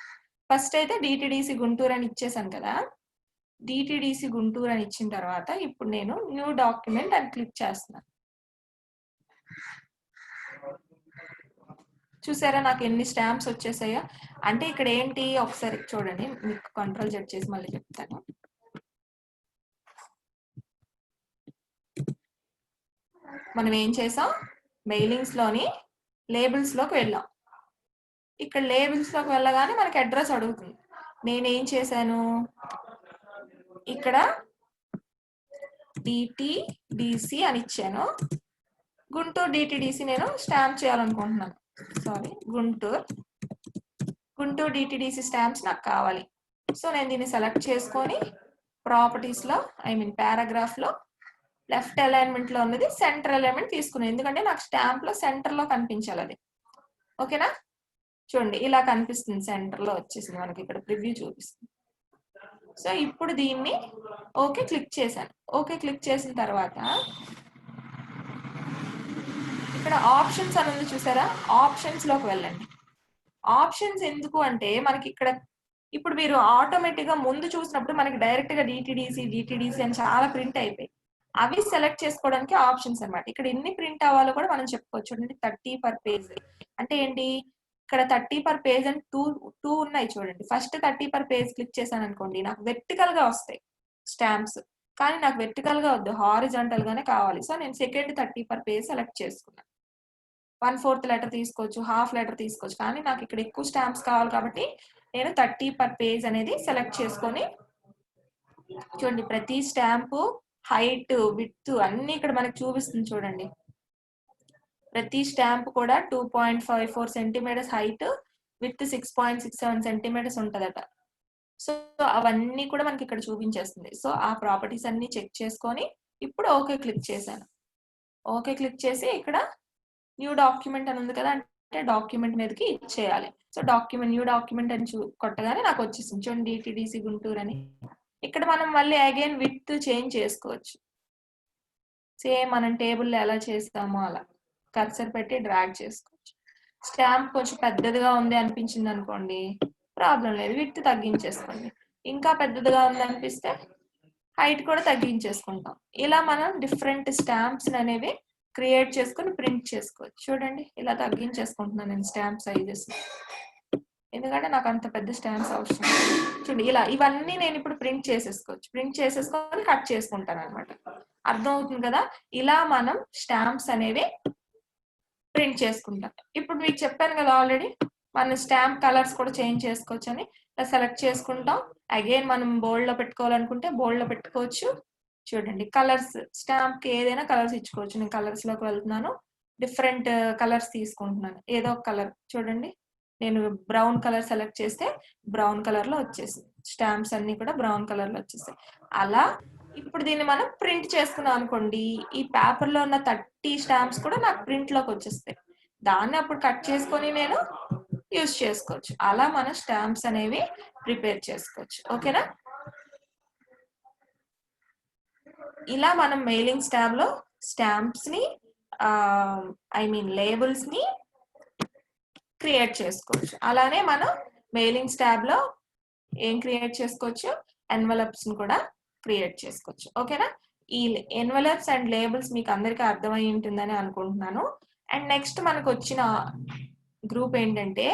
ఫస్ట్ అయితే డిటిడిసి గుంటూరు అని ఇచ్చేసాను కదా, డిటిడిసి గుంటూరు అని ఇచ్చిన తర్వాత ఇప్పుడు నేను న్యూ డాక్యుమెంట్ అని క్లిక్ చేస్తున్నాను. చూసారా నాకు ఎన్ని స్టాంప్స్ వచ్చేసాయో. అంటే ఇక్కడ ఏంటి, ఒకసారి చూడండి, మీకు కంట్రోల్ జెడ్ చేసి మళ్ళీ చెప్తాను. మనం ఏం చేసాం, మెయిలింగ్స్ లోని లేబుల్స్ లోకి వెళ్ళాం. ఇక్కడ లేబుల్స్ లోకి వెళ్ళగానే మనకి అడ్రస్ అడుగుతుంది. నేనేం చేశాను, ఇక్కడ డిటిడిసి అని ఇచ్చాను. గుంటూరు డిటిడిసి నేను స్టాంప్ చేయాలనుకుంటున్నాను. సారీ, గుంటూరు డిటిడిసి స్టాంప్స్ నాకు కావాలి. సో నేను దీన్ని సెలెక్ట్ చేసుకొని ప్రాపర్టీస్ లో, ఐ మీన్ పారాగ్రాఫ్ లో లెఫ్ట్ అలైన్మెంట్ లో ఉన్నది సెంటర్ అలైన్మెంట్ తీసుకున్నాను, ఎందుకంటే నాకు స్టాంప్ లో సెంటర్ లో కనిపించాలి అది. ఓకేనా? చూడండి, ఇలా కనిపిస్తుంది, సెంటర్ లో వచ్చేసింది మనకి, ఇక్కడ ప్రివ్యూ చూపిస్తుంది. సో ఇప్పుడు దీన్ని ఓకే క్లిక్ చేశాను. ఓకే క్లిక్ చేసిన తర్వాత ఇక్కడ ఆప్షన్స్ అని ఉంది చూసారా, ఆప్షన్స్ లోకి వెళ్ళండి. ఆప్షన్స్ ఎందుకు అంటే మనకి ఇక్కడ ఇప్పుడు మీరు ఆటోమేటిక్ గా ముందు చూసినప్పుడు మనకి డైరెక్ట్ గా డిటిడిసి అని చాలా ప్రింట్ అయిపోయి, అవి సెలెక్ట్ చేసుకోవడానికి ఆప్షన్స్ అన్నమాట. ఇక్కడ ఎన్ని ప్రింట్ అవ్వాలో కూడా మనం చెప్పుకోవచ్చు. చూడండి, 30 పర్ పేజ్ అంటే ఏంటి, ఇక్కడ 30 పర్ పేజ్ అని టూ ఉన్నాయి చూడండి. ఫస్ట్ 30 పర్ పేజ్ క్లిక్ చేశాను అనుకోండి, నాకు వెర్టికల్ గా వస్తాయి స్టాంప్స్, కానీ నాకు వెర్టికల్ గా వద్దు, హారిజాంటల్ గానే కావాలి. సో నేను సెకండ్ 30 పర్ పేజ్ సెలెక్ట్ చేసుకున్నాను. 1/4 లెటర్ తీసుకోవచ్చు, హాఫ్ లెటర్ తీసుకోవచ్చు, కానీ నాకు ఇక్కడ ఎక్కువ స్టాంప్స్ కావాలి కాబట్టి నేను 30 పర్ పేజ్ అనేది సెలెక్ట్ చేసుకొని, చూడండి ప్రతి స్టాంపు హైట్ విడ్త్ అన్ని ఇక్కడ మనకి చూపిస్తుంది. చూడండి, ప్రతి స్టాంప్ కూడా 2.54 సెంటీమీటర్స్ హైట్, విత్ 6.67 సెంటీమీటర్స్ ఉంటదట. సో అవన్నీ కూడా మనకి ఇక్కడ చూపించేస్తుంది. సో ఆ ప్రాపర్టీస్ అన్ని చెక్ చేసుకొని ఇప్పుడు ఓకే క్లిక్ చేశాను. ఓకే క్లిక్ చేసి ఇక్కడ న్యూ డాక్యుమెంట్ అని ఉంది కదా, అంటే డాక్యుమెంట్ మీదకి ఇచ్చేయాలి. సో న్యూ డాక్యుమెంట్ అని కొట్టగానే నాకు వచ్చేసింది చూడండి, డిటిడిసి గుంటూరు అని. ఇక్కడ మనం మళ్ళీ అగైన్ విత్ చేంజ్ చేసుకోవచ్చు. సేమ్ మనం టేబుల్లో ఎలా చేస్తామో అలా కర్సర్ పెట్టి డ్రాగ్ చేసుకోవచ్చు. స్టాంప్ కొంచెం పెద్దదిగా ఉంది అనిపించింది అనుకోండి, ప్రాబ్లం లేదు, విత్ తగ్గించేసుకోండి. ఇంకా పెద్దదిగా ఉంది అనిపిస్తే హైట్ కూడా తగ్గించేసుకుంటాం. ఇలా మనం డిఫరెంట్ స్టాంప్స్ అనేవి క్రియేట్ చేసుకుని ప్రింట్ చేసుకోవచ్చు. చూడండి ఇలా తగ్గించేసుకుంటున్నాను నేను స్టాంప్ సైజెస్, ఎందుకంటే నాకు అంత పెద్ద స్టాంప్స్ అవసరం. చూడండి ఇలా ఇవన్నీ నేను ఇప్పుడు ప్రింట్ చేసేసుకోవచ్చు. ప్రింట్ చేసేసుకొని కట్ చేసుకుంటాను అనమాట. అర్థం అవుతుంది కదా, ఇలా మనం స్టాంప్స్ అనేవి ప్రింట్ చేసుకుంటాం. ఇప్పుడు మీకు చెప్పాను కదా ఆల్రెడీ, మనం స్టాంప్ కలర్స్ కూడా చేంజ్ చేసుకోవచ్చు అని. ఇలా సెలెక్ట్ చేసుకుంటాం. అగైన్ మనం బోల్డ్ లో పెట్టుకోవాలనుకుంటే బోల్డ్ లో పెట్టుకోవచ్చు. చూడండి కలర్స్, స్టాంప్ కి ఏదైనా కలర్స్ ఇచ్చుకోవచ్చు. నేను కలర్స్ లోకి వెళ్తున్నాను, డిఫరెంట్ కలర్స్ తీసుకుంటున్నాను. ఏదో ఒక కలర్ చూడండి, నేను బ్రౌన్ కలర్ సెలెక్ట్ చేస్తే బ్రౌన్ కలర్ లో వచ్చేసింది. స్టాంప్స్ అన్ని కూడా బ్రౌన్ కలర్ లో వచ్చేసాయి. అలా ఇప్పుడు దీన్ని మనం ప్రింట్ చేసుకున్నాం అనుకోండి, ఈ పేపర్ లో ఉన్న 30 స్టాంప్స్ కూడా నాకు ప్రింట్ లోకి వచ్చేస్తాయి. దాన్ని అప్పుడు కట్ చేసుకొని నేను యూజ్ చేసుకోవచ్చు. అలా మనం స్టాంప్స్ అనేవి ప్రిపేర్ చేసుకోవచ్చు. ఓకేనా? ఇలా మనం మెయిలింగ్ స్టాంప్ లో స్టాంప్స్ ని లేబుల్స్ ని క్రియేట్ చేసుకోవచ్చు. అలానే మనం మెయిలింగ్ స్టాబ్ లో ఏం క్రియేట్ చేసుకోవచ్చు, ఎన్వలప్స్ ని కూడా క్రియేట్ చేసుకోవచ్చు. ఓకేనా? ఈ ఎన్వలప్స్ అండ్ లేబుల్స్ మీకు అందరికీ అర్థమై ఉంటుందని అనుకుంటున్నాను. అండ్ నెక్స్ట్ మనకు వచ్చిన గ్రూప్ ఏంటంటే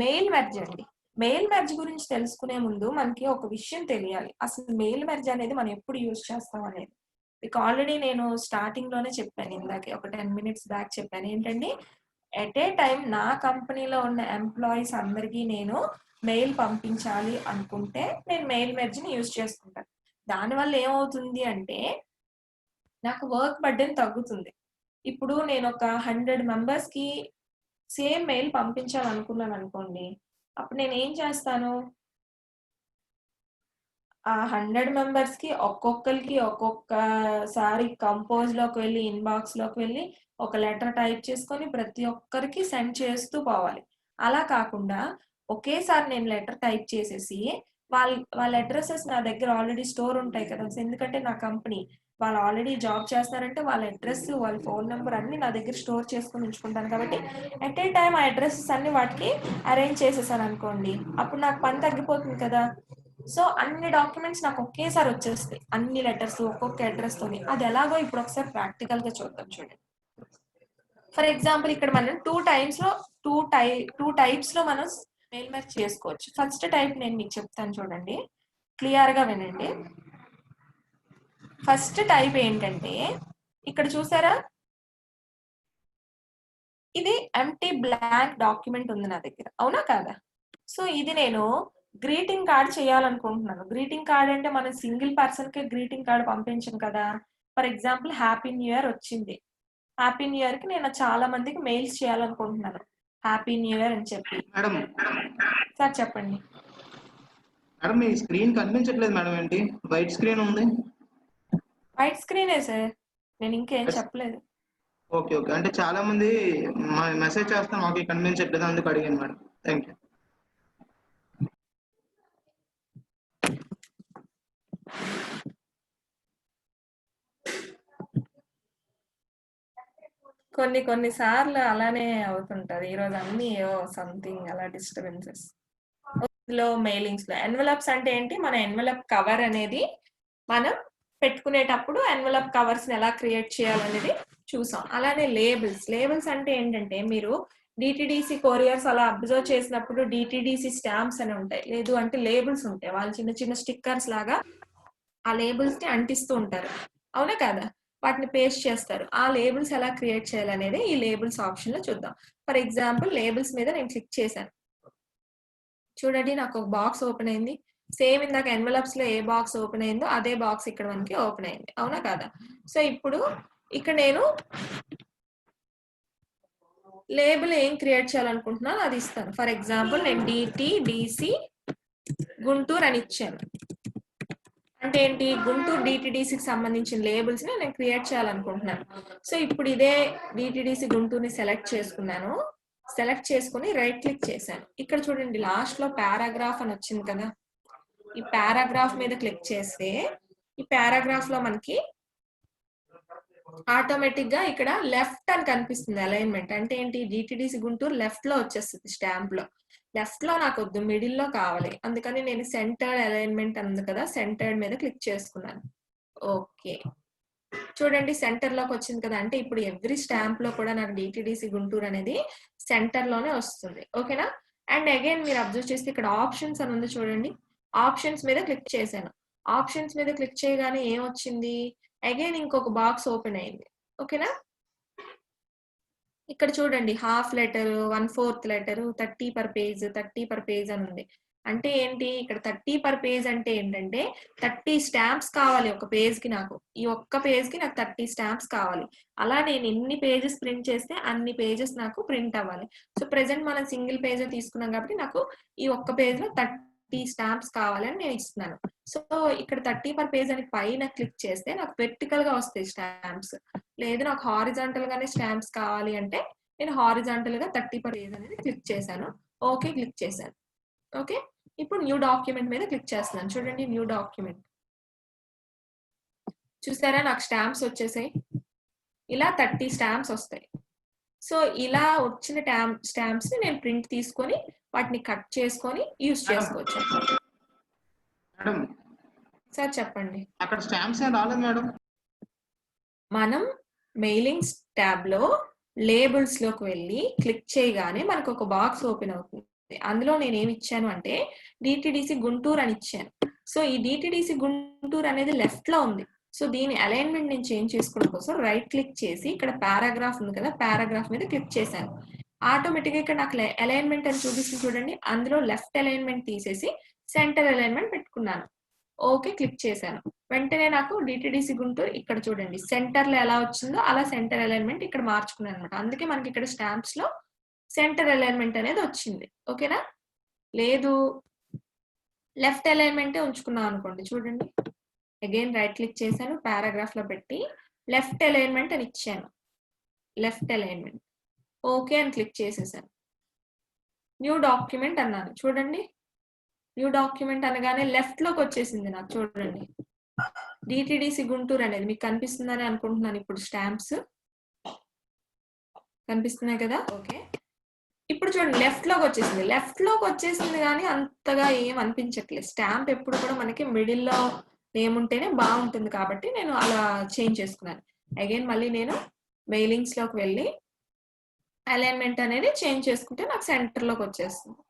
మెయిల్ మెర్జ్ అండి. మెయిల్ మెర్జ్ గురించి తెలుసుకునే ముందు మనకి ఒక విషయం తెలియాలి, అసలు మెయిల్ మెర్జ్ అనేది మనం ఎప్పుడు యూజ్ చేస్తాం అనేది. మీకు ఆల్రెడీ నేను స్టార్టింగ్ లోనే చెప్పాను, ఇందాకే ఒక 10 minutes బ్యాక్ చెప్పాను. ఏంటండి, ఎట్ ఏ టైం నా కంపెనీలో ఉన్న ఎంప్లాయీస్ అందరికీ నేను మెయిల్ పంపించాలి అనుకుంటే నేను మెయిల్ మెర్జ్ ని యూజ్ చేసుకుంటాను. దానివల్ల ఏమవుతుంది అంటే నాకు వర్క్ బర్డెన్ తగ్గుతుంది. ఇప్పుడు నేను ఒక 100 మెంబర్స్ కి సేమ్ మెయిల్ పంపించాలనుకున్నాను అనుకోండి, అప్పుడు నేను ఏం చేస్తాను, ఆ 100 మెంబర్స్ కి ఒక్కొక్కరికి ఒక్కొక్కసారి కంపోజ్ లోకి వెళ్ళి ఇన్బాక్స్ లోకి వెళ్ళి ఒక లెటర్ టైప్ చేసుకొని ప్రతి ఒక్కరికి సెండ్ చేస్తూ పోవాలి. అలా కాకుండా ఒకేసారి నేను లెటర్ టైప్ చేసేసి వాళ్ళ అడ్రసెస్ నా దగ్గర ఆల్రెడీ స్టోర్ ఉంటాయి కదా, ఎందుకంటే నా కంపెనీ వాళ్ళు ఆల్రెడీ జాబ్ చేస్తారంటే వాళ్ళ అడ్రస్, వాళ్ళ ఫోన్ నెంబర్ అన్ని నా దగ్గర స్టోర్ చేసుకొని ఉంచుకుంటాను. కాబట్టి ఎట్ ఏ టైం ఆ అడ్రసెస్ అన్ని వాటికి అరేంజ్ చేసేసాను అనుకోండి, అప్పుడు నాకు పని తగ్గిపోతుంది కదా. సో అన్ని డాక్యుమెంట్స్ నాకు ఒకేసారి వచ్చేస్తాయి, అన్ని లెటర్స్ ఒక్కొక్క అడ్రస్ తోని. అది ఎలాగో ఇప్పుడు ఒకసారి ప్రాక్టికల్ గా చూద్దాం. చూడండి, ఫర్ ఎగ్జాంపుల్ ఇక్కడ మనం టూ టైప్స్ లో మనం మెయిల్ మెర్జ్ చేసుకోవచ్చు. ఫస్ట్ టైప్ నేను మీకు చెప్తాను, చూడండి క్లియర్ గా వినండి. ఫస్ట్ టైప్ ఏంటంటే ఇక్కడ చూసారా, ఇది ఎంటీ బ్లాంక్ డాక్యుమెంట్ ఉంది నా దగ్గర, అవునా కాదా? సో ఇది నేను గ్రీటింగ్ కార్డ్ చేయాలనుకుంటున్నాను. గ్రీటింగ్ కార్డ్ అంటే మనం సింగిల్ పర్సన్ కి గ్రీటింగ్ కార్డ్ పంపించం కదా. For example happy new year వచ్చింది, హ్యాపీ న్యూ ఇయర్ కి నేను చాలా మందికి మెయిల్స్ చేయాలనుకుంటున్నాను, హ్యాపీ న్యూ ఇయర్ అని చెప్పి. మేడం సార్ చెప్పండి. మేడం మీ స్క్రీన్ కనిపించట్లేదు మేడం, ఏంటి వైట్ స్క్రీన్ ఉంది? వైట్ స్క్రీనే సార్, నేను ఇంకేం చెప్పలేదు. ఓకే ఓకే, అంటే చాలా మంది మెసేజ్ చేస్తాం మాకు కనిపించట్లేదు, అందుకు అడిగాను మేడం. Thank you. కొన్ని సార్లు అలానే అవుతుంటది. ఈరోజు అన్ని ఏవో సంథింగ్ అలా డిస్టర్బెన్సెస్ లో. మెయిలింగ్స్ లో ఎన్వలప్స్ అంటే ఏంటి, మన ఎన్వలప్ కవర్ అనేది మనం పెట్టుకునేటప్పుడు ఎన్వలప్ కవర్స్ ని ఎలా క్రియేట్ చేయాలనేది చూసాం. అలానే లేబుల్స్ అంటే ఏంటంటే, మీరు డిటిడిసి కొరియర్స్ అలా అబ్జర్వ్ చేసినప్పుడు డిటిడిసి స్టాంప్స్ అని ఉంటాయి, లేదు అంటే లేబుల్స్ ఉంటాయి. వాళ్ళు చిన్న చిన్న స్టిక్కర్స్ లాగా ఆ లేబుల్స్ ని అంటిస్తూ ఉంటారు, అవునా కదా? వాటిని పేస్ట్ చేస్తారు. ఆ లేబుల్స్ ఎలా క్రియేట్ చేయాలనేది ఈ లేబుల్స్ ఆప్షన్ లో చూద్దాం. ఫర్ ఎగ్జాంపుల్ లేబుల్స్ మీద నేను క్లిక్ చేశాను, చూడండి నాకు ఒక బాక్స్ ఓపెన్ అయింది. సేమ్ ఇందాక ఎన్వలప్స్ లో ఏ బాక్స్ ఓపెన్ అయిందో అదే బాక్స్ ఇక్కడ మనకి ఓపెన్ అయింది, అవునా కాదా? సో ఇప్పుడు ఇక్కడ నేను లేబుల్ ఏం క్రియేట్ చేయాలనుకుంటున్నాను అది ఇస్తాను. ఫర్ ఎగ్జాంపుల్ నేను డిటిడిసి గుంటూరు అని ఇచ్చాను. అంటే ఏంటి, గుంటూరు డిటిడిసికి సంబంధించిన లేబుల్స్ ని నేను క్రియేట్ చేయాలనుకుంటున్నాను. సో ఇప్పుడు ఇదే డిటిడిసి గుంటూరుని సెలెక్ట్ చేసుకున్నాను. సెలెక్ట్ చేసుకుని రైట్ క్లిక్ చేశాను. ఇక్కడ చూడండి లాస్ట్ లో పారాగ్రాఫ్ అని వచ్చింది కదా, ఈ పారాగ్రాఫ్ మీద క్లిక్ చేస్తే ఈ పారాగ్రాఫ్ లో మనకి ఆటోమేటిక్ గా ఇక్కడ లెఫ్ట్ అని కనిపిస్తుంది అలైన్మెంట్. అంటే ఏంటి, డిటిడిసి గుంటూరు లెఫ్ట్ లో వచ్చేస్తుంది. స్టాంప్ లో లెఫ్ట్ లో నాకు వద్దు, మిడిల్ లో కావాలి. అందుకని నేను సెంటర్డ్ అలైన్మెంట్ అంది కదా, సెంటర్డ్ మీద క్లిక్ చేసుకున్నాను. ఓకే, చూడండి సెంటర్ లోకి వచ్చింది కదా. అంటే ఇప్పుడు ఎవ్రీ స్టాంప్ లో కూడా నాకు డిటిడిసి గుంటూరు అనేది సెంటర్ లోనే వస్తుంది. ఓకేనా. అండ్ అగైన్ మీరు అబ్జర్వ్ చేస్తే ఇక్కడ ఆప్షన్స్ అని ఉంది చూడండి, ఆప్షన్స్ మీద క్లిక్ చేశాను. ఆప్షన్స్ మీద క్లిక్ చేయగానే ఏం వచ్చింది, అగైన్ ఇంకొక బాక్స్ ఓపెన్ అయింది. ఓకేనా. ఇక్కడ చూడండి half letter, 1/4 letter, 30 per page, 30 per page అని ఉంది. అంటే ఏంటి, ఇక్కడ 30 పర్ పేజ్ అంటే ఏంటంటే 30 స్టాంప్స్ కావాలి ఒక పేజ్ కి. నాకు ఈ ఒక్క పేజ్ కి నాకు 30 స్టాంప్స్ కావాలి. అలా నేను ఎన్ని పేజెస్ ప్రింట్ చేస్తే అన్ని పేజెస్ నాకు ప్రింట్ అవ్వాలి. సో ప్రెసెంట్ మనం సింగిల్ పేజ్ తీసుకున్నాం కాబట్టి నాకు ఈ ఒక్క పేజ్ లో 30 స్టాంప్స్ కావాలి అని నేను ఇస్తున్నాను. సో ఇక్కడ 30 పర్ పేజ్ అని పైన క్లిక్ చేస్తే నాకు వెర్టికల్ గా వస్తాయి స్టాంప్స్. లేదు నాకు హారిజాంటల్ గానే స్టాంప్స్ కావాలి అంటే నేను హారిజాంటల్ గా 30 పర్ పేజ్ అనేది క్లిక్ చేశాను. ఓకే క్లిక్ చేశాను. ఓకే, ఇప్పుడు న్యూ డాక్యుమెంట్ మీద క్లిక్ చేస్తున్నాను. చూడండి న్యూ డాక్యుమెంట్, చూసారా నాకు స్టాంప్స్ వచ్చేసాయి. ఇలా 30 స్టాంప్స్ వస్తాయి. సో ఇలా వచ్చిన స్టాంప్స్ ని నేను ప్రింట్ తీసుకొని వాటిని కట్ చేసుకొని యూజ్ చేసుకోవచ్చు. మేడం సార్ చెప్పండి. అక్కడ స్టాంప్స్ ఏం రాలేదు మేడం. మనం మెయిలింగ్స్ ట్యాబ్ లో లేబుల్స్ లోకి వెళ్ళి క్లిక్ చేయగానే మనకు ఒక బాక్స్ ఓపెన్ అవుతుంది. అందులో నేను ఏమి ఇచ్చాను అంటే డిటిడిసి గుంటూరు అని ఇచ్చాను. సో ఈ డిటిడిసి గుంటూరు అనేది లెఫ్ట్ లో ఉంది. సో దీని అలైన్మెంట్ నేను చేంజ్ చేసుకోవడం కోసం రైట్ క్లిక్ చేసి ఇక్కడ పారాగ్రాఫ్ ఉంది కదా, పారాగ్రాఫ్ మీద క్లిక్ చేశాను. ఆటోమేటిక్ గా ఇక్కడ నాకు అలైన్మెంట్ అని చూపిస్తుంది చూడండి. అందులో లెఫ్ట్ అలైన్మెంట్ తీసేసి సెంటర్ అలైన్మెంట్ పెట్టుకున్నాను. ఓకే క్లిక్ చేశాను. వెంటనే నాకు డిటిడిసి గుంటూరు ఇక్కడ చూడండి సెంటర్ లో ఎలా వచ్చిందో అలా సెంటర్ అలైన్మెంట్ ఇక్కడ మార్చుకున్నాను అనమాట. అందుకే మనకి ఇక్కడ స్టాంప్స్ లో సెంటర్ అలైన్మెంట్ అనేది వచ్చింది. ఓకేనా. లేదు లెఫ్ట్ అలైన్మెంటే ఉంచుకున్నాం అనుకోండి, చూడండి అగైన్ రైట్ క్లిక్ చేశాను, పారాగ్రాఫ్ లో పెట్టి లెఫ్ట్ అలైన్మెంట్ అని ఇచ్చాను. లెఫ్ట్ అలైన్మెంట్ ఓకే అని క్లిక్ చేసేసాను. న్యూ డాక్యుమెంట్ అన్నాను. చూడండి న్యూ డాక్యుమెంట్ అనగానే లెఫ్ట్ లోకి వచ్చేసింది నాకు. చూడండి డిటిడిసి గుంటూరు అనేది మీకు కనిపిస్తుందని అనుకుంటున్నాను. ఇప్పుడు స్టాంప్స్ కనిపిస్తున్నాయి కదా. ఓకే ఇప్పుడు చూడండి లెఫ్ట్ లోకి వచ్చేసింది. లెఫ్ట్ లోకి వచ్చేసింది కానీ అంతగా ఏం అనిపించట్లేదు. స్టాంప్ ఎప్పుడు కూడా మనకి మిడిల్ లో ఏముంటేనే బాగుంటుంది కాబట్టి నేను అలా చేంజ్ చేసుకున్నాను. అగైన్ మళ్ళీ నేను మెయిలింగ్స్ లోకి వెళ్ళి అలైన్మెంట్ అనేది చేంజ్ చేసుకుంటే నాకు సెంటర్ లోకి వచ్చేస్తుంది.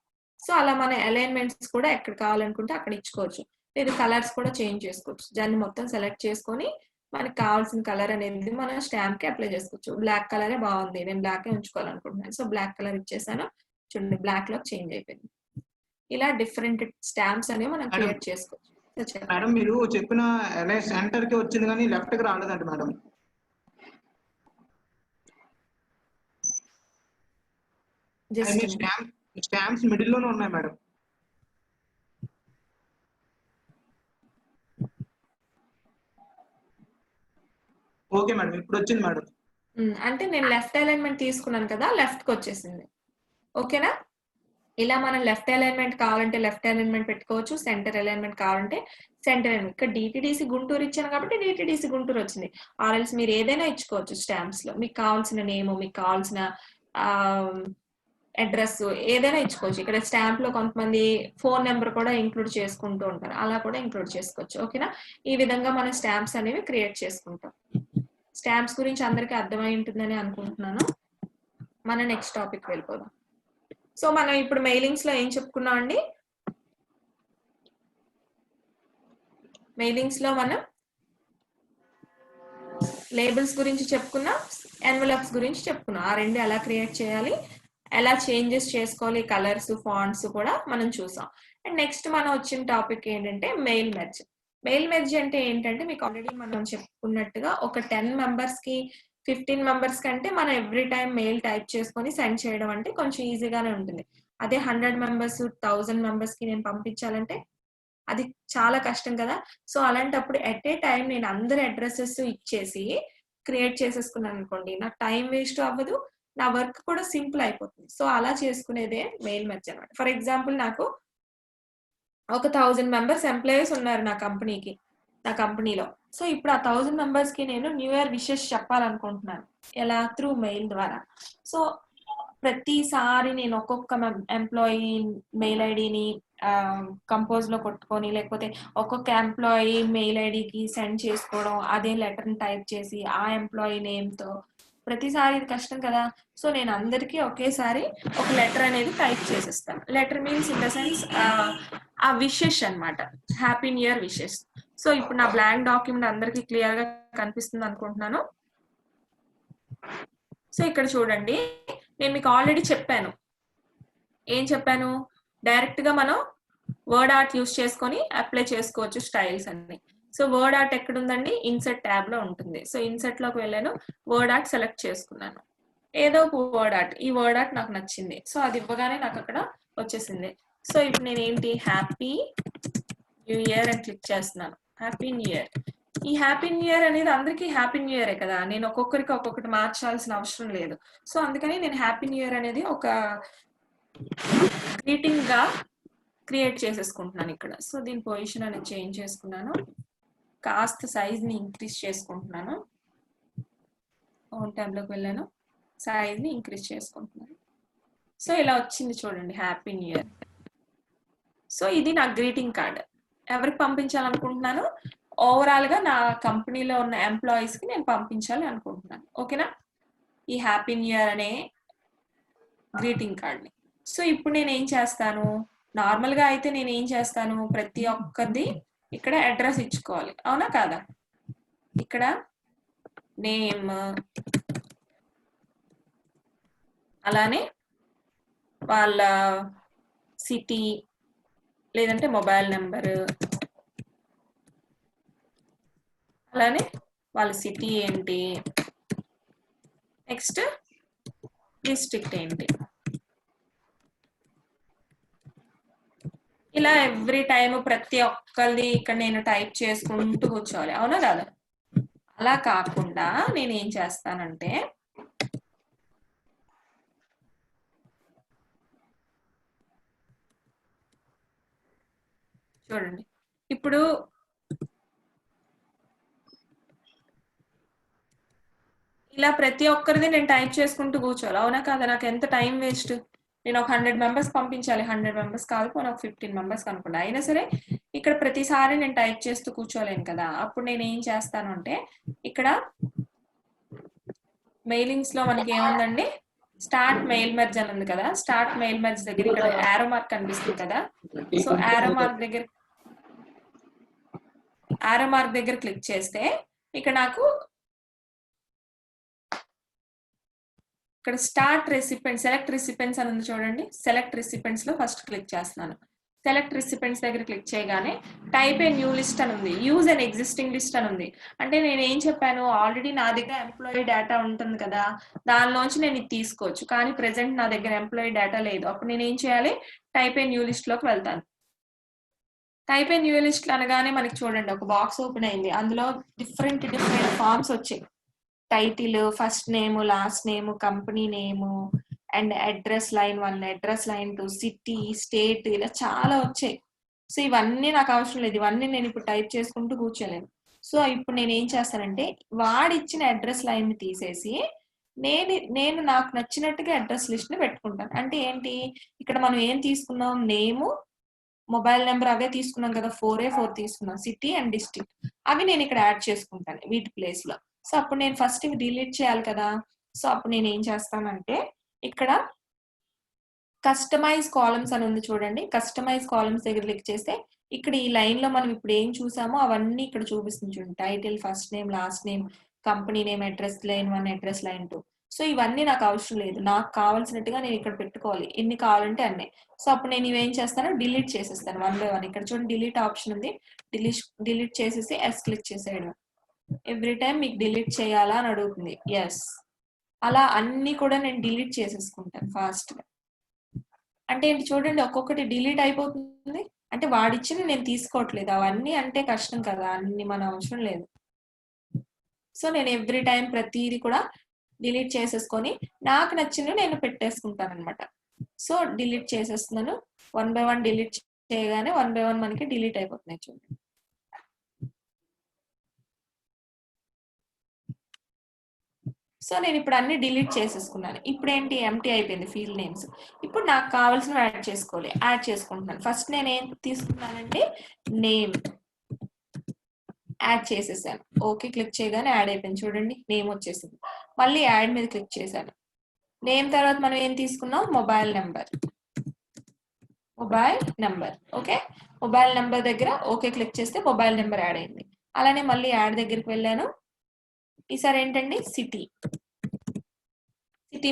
సో అలా మన అలైన్మెంట్స్ కూడా ఎక్కడ కావాలనుకుంటే అక్కడ ఇచ్చుకోవచ్చు. లేదు కలర్స్ కూడా చేంజ్ చేసుకోవచ్చు. దాన్ని మొత్తం సెలెక్ట్ చేసుకొని మనకి కావాల్సిన కలర్ అనేది మనం స్టాంప్ కి అప్లై చేసుకోవచ్చు. బ్లాక్ కలరే బాగుంది, నేను బ్లాక్ ఉంచుకోవాలనుకుంటున్నాను. సో బ్లాక్ కలర్ ఇచ్చేసాను. చూడండి బ్లాక్ లో చేంజ్ అయిపోయింది. ఇలా డిఫరెంట్ స్టాంప్స్ అనేవి మనం క్రియేట్ చేసుకోవచ్చు. మేడం మీరు చెప్పిన సెంటర్ కి వచ్చింది కానీ లెఫ్ట్ కి రాలేదంట మేడం. స్టాంప్స్ మిడిల్ లోనే ఉన్నాయి మేడం. ఓకే మేడం ఇప్పుడు వచ్చింది మేడం. అంటే నేను లెఫ్ట్ అలైన్మెంట్ తీసుకున్నాను కదా, లెఫ్ట్ కి వచ్చేసింది. ఓకేనా. ఇలా మనం లెఫ్ట్ అలైన్మెంట్ కావాలంటే లెఫ్ట్ అలైన్మెంట్ పెట్టుకోవచ్చు, సెంటర్ అలైన్మెంట్ కావాలంటే సెంటర్ అలైన్మెంట్. ఇక్కడ డిటిడిసి గుంటూరు ఇచ్చాను కాబట్టి డిటిడిసి గుంటూరు వచ్చింది. ఆర్ఎల్స్ మీరు ఏదైనా ఇచ్చుకోవచ్చు స్టాంప్స్ లో. మీకు కావాల్సిన నేమ్, మీకు కావాల్సిన అడ్రస్ ఏదైనా ఇచ్చుకోవచ్చు. ఇక్కడ స్టాంప్ లో కొంతమంది ఫోన్ నెంబర్ కూడా ఇంక్లూడ్ చేసుకుంటూ ఉంటారు, అలా కూడా ఇంక్లూడ్ చేసుకోవచ్చు. ఓకేనా. ఈ విధంగా మనం స్టాంప్స్ అనేవి క్రియేట్ చేసుకుంటాం. స్టాంప్స్ గురించి అందరికీ అర్థమై ఉంటుందని అనుకుంటున్నాను. మన నెక్స్ట్ టాపిక్ వెళ్ళిపోదాం. సో మనం ఇప్పుడు మెయిలింగ్స్ లో ఏం చెప్పుకున్నాం అండి, మెయిలింగ్స్ లో మనం లేబుల్స్ గురించి చెప్పుకున్నాం, ఎన్వలప్స్ గురించి చెప్పుకున్నాం. ఆ రెండు ఎలా క్రియేట్ చేయాలి, ఎలా చేంజెస్ చేసుకోవాలి, కలర్స్ ఫాంట్స్ కూడా మనం చూసాం. అండ్ నెక్స్ట్ మనం వచ్చిన టాపిక్ ఏంటంటే మెయిల్ మెర్జ్. మెయిల్ మెర్జ్ అంటే ఏంటంటే మీకు ఆల్రెడీ మనం చెప్పుకున్నట్టుగా ఒక 10 మెంబర్స్ కి 15 మెంబర్స్ కంటే మనం ఎవ్రీ టైమ్ మెయిల్ టైప్ చేసుకొని సెండ్ చేయడం అంటే కొంచెం ఈజీగానే ఉంటుంది. అదే 100 మెంబర్స్, 1000 మెంబర్స్‌కి నేను పంపించాలంటే అది చాలా కష్టం కదా! సో, అలాంటప్పుడు ఎట్ ఏ టైమ్ నేను అందరి అడ్రెసెస్ ఇచ్చేసి క్రియేట్ చేసేసుకున్నాననుకోండి, నాకు టైం వేస్ట్ అవ్వదు. నా వర్క్ కూడా సింపుల్ అయిపోతుంది. సో, అలా చేసుకునేదే మెయిల్ మెర్జ్ అనమాట. ఫర్ ఎగ్జాంపుల్ నాకు ఒక 1000 మెంబర్స్ ఎంప్లాయీస్ ఉన్నారు నా కంపెనీలో. సో, ఇప్పుడు ఆ 1000 మెంబర్స్‌కి నేను న్యూ ఇయర్ విషెస్ చెప్పాలనుకుంటున్నాను. ఎలా? త్రూ మెయిల్ ద్వారా. సో, ప్రతిసారి నేను ఒక్కొక్క ఎంప్లాయీ మెయిల్ ఐడీని కంపోజ్‌లో కొట్టుకొని, లేకపోతే ఒక్కొక్క ఎంప్లాయీ మెయిల్ ఐడీకి సెండ్ చేసుకోవడం, అదే లెటర్‌ని టైప్ చేసి, ఆ ఎంప్లాయీ నేమ్‌తో ప్రతిసారి ఇది కష్టం కదా! సో, నేను అందరికీ ఒకేసారి ఒక లెటర్ అనేది టైప్ చేసేస్తాను. Letter means in the sense ఆ విషెస్ అన్నమాట. Happy new year wishes. So, ఇప్పుడు నా బ్లాంక్ డాక్యుమెంట్ అందరికీ క్లియర్‌గా కనిపిస్తుంది అనుకుంటున్నాను. సో, ఇక్కడ చూడండి. నేను మీకు ఆల్రెడీ చెప్పాను. ఏం చెప్పాను? డైరెక్ట్‌గా మనం వర్డ్ ఆర్ట్ యూజ్ చేసుకొని అప్లై చేసుకోవచ్చు స్టైల్స్ అన్ని. సో, వర్డ్ ఆర్ట్ ఎక్కడుందండి? ఇన్సర్ట్ ట్యాబ్‌లో ఉంటుంది. సో, ఇన్సర్ట్‌లోకి వెళ్ళాను. వర్డ్ ఆర్ట్ సెలెక్ట్ చేసుకున్నాను. ఏదో ఒక వర్డ్ ఆర్ట్. ఈ వర్డ్ ఆర్ట్ నాకు నచ్చింది. సో, అది ఇవ్వగానే నాకు అక్కడ వచ్చేసింది. సో, ఇప్పుడు నేనేంటి హ్యాపీ న్యూ ఇయర్ అని క్లిక్ చేస్తున్నాను. Happy new year. ఈ హ్యాపీ న్యూ ఇయర్ అనేది అందరికీ హ్యాపీ న్యూ ఇయరే కదా! నేను ఒక్కొక్కరికి ఒక్కొక్కటి మార్చాల్సిన అవసరం లేదు. సో, అందుకని నేను హ్యాపీ న్యూ ఇయర్ అనేది ఒక గ్రీటింగ్‌గా క్రియేట్ చేసేసుకుంటున్నాను ఇక్కడ. సో, దీని పొజిషన్ అనేది చేంజ్ చేసుకున్నాను. కాస్త సైజ్‌ని ఇంక్రీజ్ చేసుకుంటున్నాను. హోమ్ ట్యాబ్‌లోకి వెళ్ళాను. సైజ్‌ని ఇంక్రీజ్ చేసుకుంటున్నాను. సో, ఇలా వచ్చింది చూడండి హ్యాపీ న్యూ ఇయర్. సో, ఇది నా గ్రీటింగ్ కార్డ్. ఎవరికి పంపించాలనుకుంటున్నాను? ఓవరాల్‌గా నా కంపెనీలో ఉన్న ఎంప్లాయీస్‌కి నేను పంపించాలి అనుకుంటున్నాను. ఓకేనా? ఈ హ్యాపీ న్యూ ఇయర్ అనే గ్రీటింగ్ కార్డ్‌ని. సో, ఇప్పుడు నేనేం చేస్తాను? నార్మల్‌గా అయితే నేనేం చేస్తాను? ప్రతి ఒక్కరిది ఇక్కడ అడ్రస్ ఇచ్చుకోవాలి. అవునా కాదా? ఇక్కడ నేమ్ అలానే వాళ్ళ సిటీ లేదంటే మొబైల్ నెంబరు అలానే వాళ్ళ సిటీ ఏంటి? నెక్స్ట్ డిస్ట్రిక్ట్ ఏంటి? ఇలా ఎవ్రీ టైమ్ ప్రతి ఒక్కరిది ఇక్కడ నేను టైప్ చేసుకుంటూ కూర్చోవాలి. అవునా కాదా? అలా కాకుండా నేనేం చేస్తానంటే చూడండి. ఇప్పుడు ఇలా ప్రతి ఒక్కరిది నేను టైప్ చేసుకుంటూ కూర్చోవాలి. అవునా కాదా? నాకు ఎంత టైం వేస్ట్. నేను ఒక 100 మెంబర్స్ పంపించాలి. 100 మెంబర్స్ కాదు పోనీ ఒక 15 మెంబర్స్ అనుకోండి. అయినా సరే ఇక్కడ ప్రతిసారి నేను టైప్ చేస్తూ కూర్చోలేను కదా! అప్పుడు నేనేం చేస్తాను అంటే ఇక్కడ మెయిలింగ్స్‌లో మనకి ఏముందండి? స్టార్ట్ మెయిల్ మెర్జ్ అని ఉంది కదా! స్టార్ట్ మెయిల్ మెర్జ్ దగ్గర ఇక్కడ యారో మార్క్ కనిపిస్తుంది కదా! సో, యారో మార్క్ దగ్గర క్లిక్ చేస్తే ఇక్కడ నాకు ఇక్కడ సెలెక్ట్ రెసిపెంట్స్ అని ఉంది చూడండి. సెలెక్ట్ రెసిపెంట్స్ లో ఫస్ట్ క్లిక్ చేస్తున్నాను. సెలెక్ట్ రెసిపెంట్స్ దగ్గర క్లిక్ చేయగానే టైప్ ఏ న్యూ లిస్ట్ అని ఉంది. యూజ్ అండ్ ఎగ్జిస్టింగ్ లిస్ట్ అని ఉంది. అంటే నేను ఏం చెప్పాను? ఆల్రెడీ నా దగ్గర ఎంప్లాయీ డేటా ఉంటుంది కదా! దానిలోంచి నేను ఇది తీసుకోవచ్చు. కానీ ప్రెజెంట్ నా దగ్గర ఎంప్లాయీ డేటా లేదు. అప్పుడు నేను ఏం చేయాలి? టైప్ ఏ న్యూ లిస్ట్ లోకి వెళ్తాను. టైప్ ఏ న్యూ లిస్ట్ అనగానే మనకి చూడండి ఒక బాక్స్ ఓపెన్ అయింది. అందులో డిఫరెంట్ ఫార్మ్స్ వచ్చాయి. Title, first name, last name, company name and address line 1, address line 2, city, state ఇలా చాలా వచ్చాయి. సో, ఇవన్నీ నాకు అవసరం లేదు. ఇవన్నీ నేను ఇప్పుడు టైప్ చేసుకుంటూ కూర్చోలేను. సో, ఇప్పుడు నేను ఏం చేస్తానంటే వాడిచ్చిన అడ్రస్ లైన్ ని తీసేసి నేను నాకు నచ్చినట్టుగా అడ్రస్ లిస్ట్ ని పెట్టుకుంటాను. అంటే ఏంటి? ఇక్కడ మనం ఏం తీసుకున్నాం? నేము, మొబైల్ నెంబర్ అవే తీసుకున్నాం కదా! 4 తీసుకున్నాం. City and district. అవి నేను ఇక్కడ యాడ్ చేసుకుంటాను వీటి ప్లేస్ లో. సో, అప్పుడు నేను ఫస్ట్ ఇవి డిలీట్ చేయాలి కదా! సో, అప్పుడు నేను ఏం చేస్తానంటే ఇక్కడ కస్టమైజ్ కాలమ్స్ అని ఉంది చూడండి. కస్టమైజ్ కాలమ్స్ దగ్గర క్లిక్ చేస్తే ఇక్కడ ఈ లైన్ లో మనం ఇప్పుడు ఏం చూసామో అవన్నీ ఇక్కడ చూపిస్తుంది చూడండి. Title, first name, last name, company name, address line 1, address line 2. So, ఇవన్నీ నాకు అవసరం లేదు. నాకు కావాల్సినట్టుగా నేను ఇక్కడ పెట్టుకోవాలి. ఎన్ని కావాలంటే అన్ని. సో, అప్పుడు నేను ఇవేం చేస్తాను? డిలీట్ చేసేస్తాను 1 బై 1. ఇక్కడ చూడండి డిలీట్ ఆప్షన్ ఉంది. డిలీట్ చేసేసి ఎస్ క్లిక్ చేసేయడం. ఎవ్రీ టైం మీకు డిలీట్ చేయాలా అని అడుగుతుంది. ఎస్. అలా అన్ని కూడా నేను డిలీట్ చేసేసుకుంటాను ఫాస్ట్గా. అంటే ఏంటి చూడండి, ఒక్కొక్కటి డిలీట్ అయిపోతుంది. అంటే వాడిచ్చింది నేను తీసుకోవట్లేదు, అవన్నీ అంటే కష్టం కదా, అన్ని మన అవసరం లేదు. సో నేను ఎవ్రీ టైం ప్రతిదీ కూడా డిలీట్ చేసేసుకొని నాకు నచ్చినవి నేను పెట్టేసుకుంటాను అనమాట. సో డిలీట్ చేసేస్తున్నాను. 1 by 1 డిలీట్ చేయగానే 1 by 1 మనకి డిలీట్ అయిపోతున్నాయి చూడండి. సో నేను ఇప్పుడు అన్ని డిలీట్ చేసేసుకున్నాను. ఇప్పుడు ఏంటి, ఎంటీ అయిపోయింది ఫీల్డ్ నేమ్స్. ఇప్పుడు నాకు కావాల్సినవి యాడ్ చేసుకోవాలి. యాడ్ చేసుకుంటున్నాను. ఫస్ట్ నేను ఏం తీసుకున్నానంటే నేమ్ యాడ్ చేసేసాను. ఓకే క్లిక్ చేయగానే యాడ్ అయిపోయింది చూడండి, నేమ్ వచ్చేసింది. మళ్ళీ యాడ్ మీద క్లిక్ చేశాను. నేమ్ తర్వాత మనం ఏం తీసుకున్నాం, mobile number. Okay, mobile number దగ్గర ఓకే క్లిక్ చేస్తే మొబైల్ నెంబర్ యాడ్ అయింది. అలానే మళ్ళీ యాడ్ దగ్గరికి వెళ్ళాను. ఈసారి ఏంటండి, సిటీ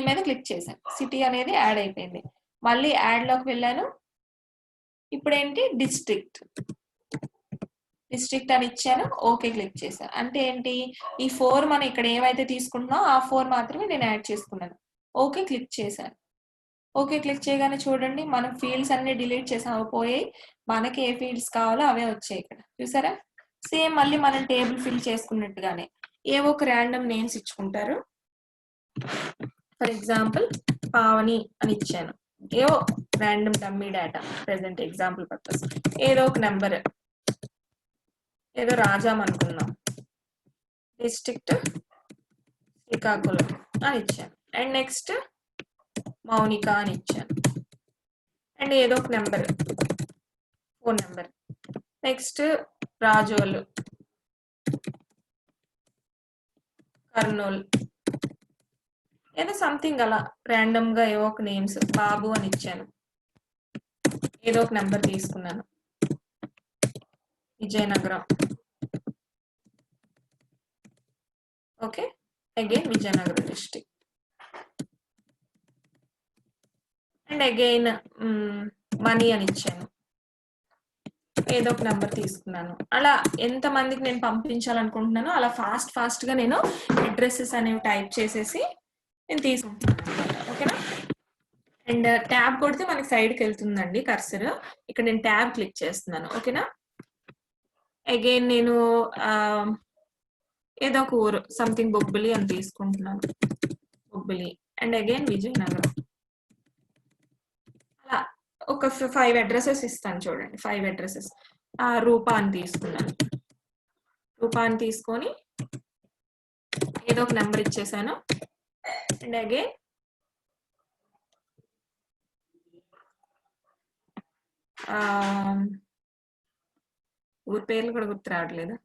మీద క్లిక్ చేశాను. సిటీ అనేది యాడ్ అయిపోయింది. మళ్ళీ యాడ్ లోకి వెళ్ళాను. ఇప్పుడు ఏంటి, డిస్ట్రిక్ట్ అని ఇచ్చాను. ఓకే క్లిక్ చేశాను. అంటే ఏంటి, ఈ 4 మనం ఇక్కడ ఏమైతే తీసుకుంటున్నాం ఆ 4 మాత్రమే నేను యాడ్ చేసుకున్నాను. ఓకే క్లిక్ చేశాను. ఓకే క్లిక్ చేయగానే చూడండి, మనం ఫీల్డ్స్ అన్ని డిలీట్ చేసాము, పోయాయి. మనకి ఏ ఫీల్డ్స్ కావాలో అవే వచ్చాయి ఇక్కడ చూసారా. సేమ్ మళ్ళీ మనం టేబుల్ ఫిల్ చేసుకున్నట్టుగానే ఏవో ఒక ర్యాండమ్ నేమ్స్ ఇచ్చుకుంటారు. ఫర్ ఎగ్జాంపుల్ పావని అని ఇచ్చాను. ఏవో random dummy data, present example purpose. ఏదో ఒక నెంబర్, ఏదో రాజాం అనుకుందాం. డిస్ట్రిక్ట్ శ్రీకాకుళం అని ఇచ్చాను. అండ్ నెక్స్ట్ మౌనిక అని ఇచ్చాను. అండ్ ఏదో ఒక number, phone number. Next Razole, Kurnool, ఏదో సంథింగ్ అలా ర్యాండమ్ గా ఏవో ఒక నేమ్స్. బాబు అని ఇచ్చాను. ఏదో ఒక నెంబర్ తీసుకున్నాను. Vizianagaram. Okay, again Vizianagaram district. And again money అని ఇచ్చాను. ఏదో ఒక నెంబర్ తీసుకున్నాను. అలా ఎంత మందికి నేను పంపించాలనుకుంటున్నానో అలా ఫాస్ట్ గా నేను అడ్రసెస్ అనేవి టైప్ చేసేసి నేను తీసుకుంటున్నాను. ఓకేనా. అండ్ ట్యాబ్ కొడితే మనకి సైడ్కి వెళ్తుందండి కర్సర్. ఇక్కడ నేను ట్యాబ్ క్లిక్ చేస్తున్నాను. ఓకేనా. అగైన్ నేను ఏదో ఒక ఊరు, సంథింగ్ బొబ్బిలి అని తీసుకుంటున్నాను. బొబ్బిలి. And again Vizianagaram. అలా ఒక 5 అడ్రసెస్ ఇస్తాను చూడండి. 5 అడ్రసెస్. రూపా అని తీసుకున్నాను. రూపా అని తీసుకొని ఏదో ఒక నెంబర్ ఇచ్చేసాను. అండ్ అగైన్ ఊరి పేర్లు కూడా గుర్తు రావట్లేదు.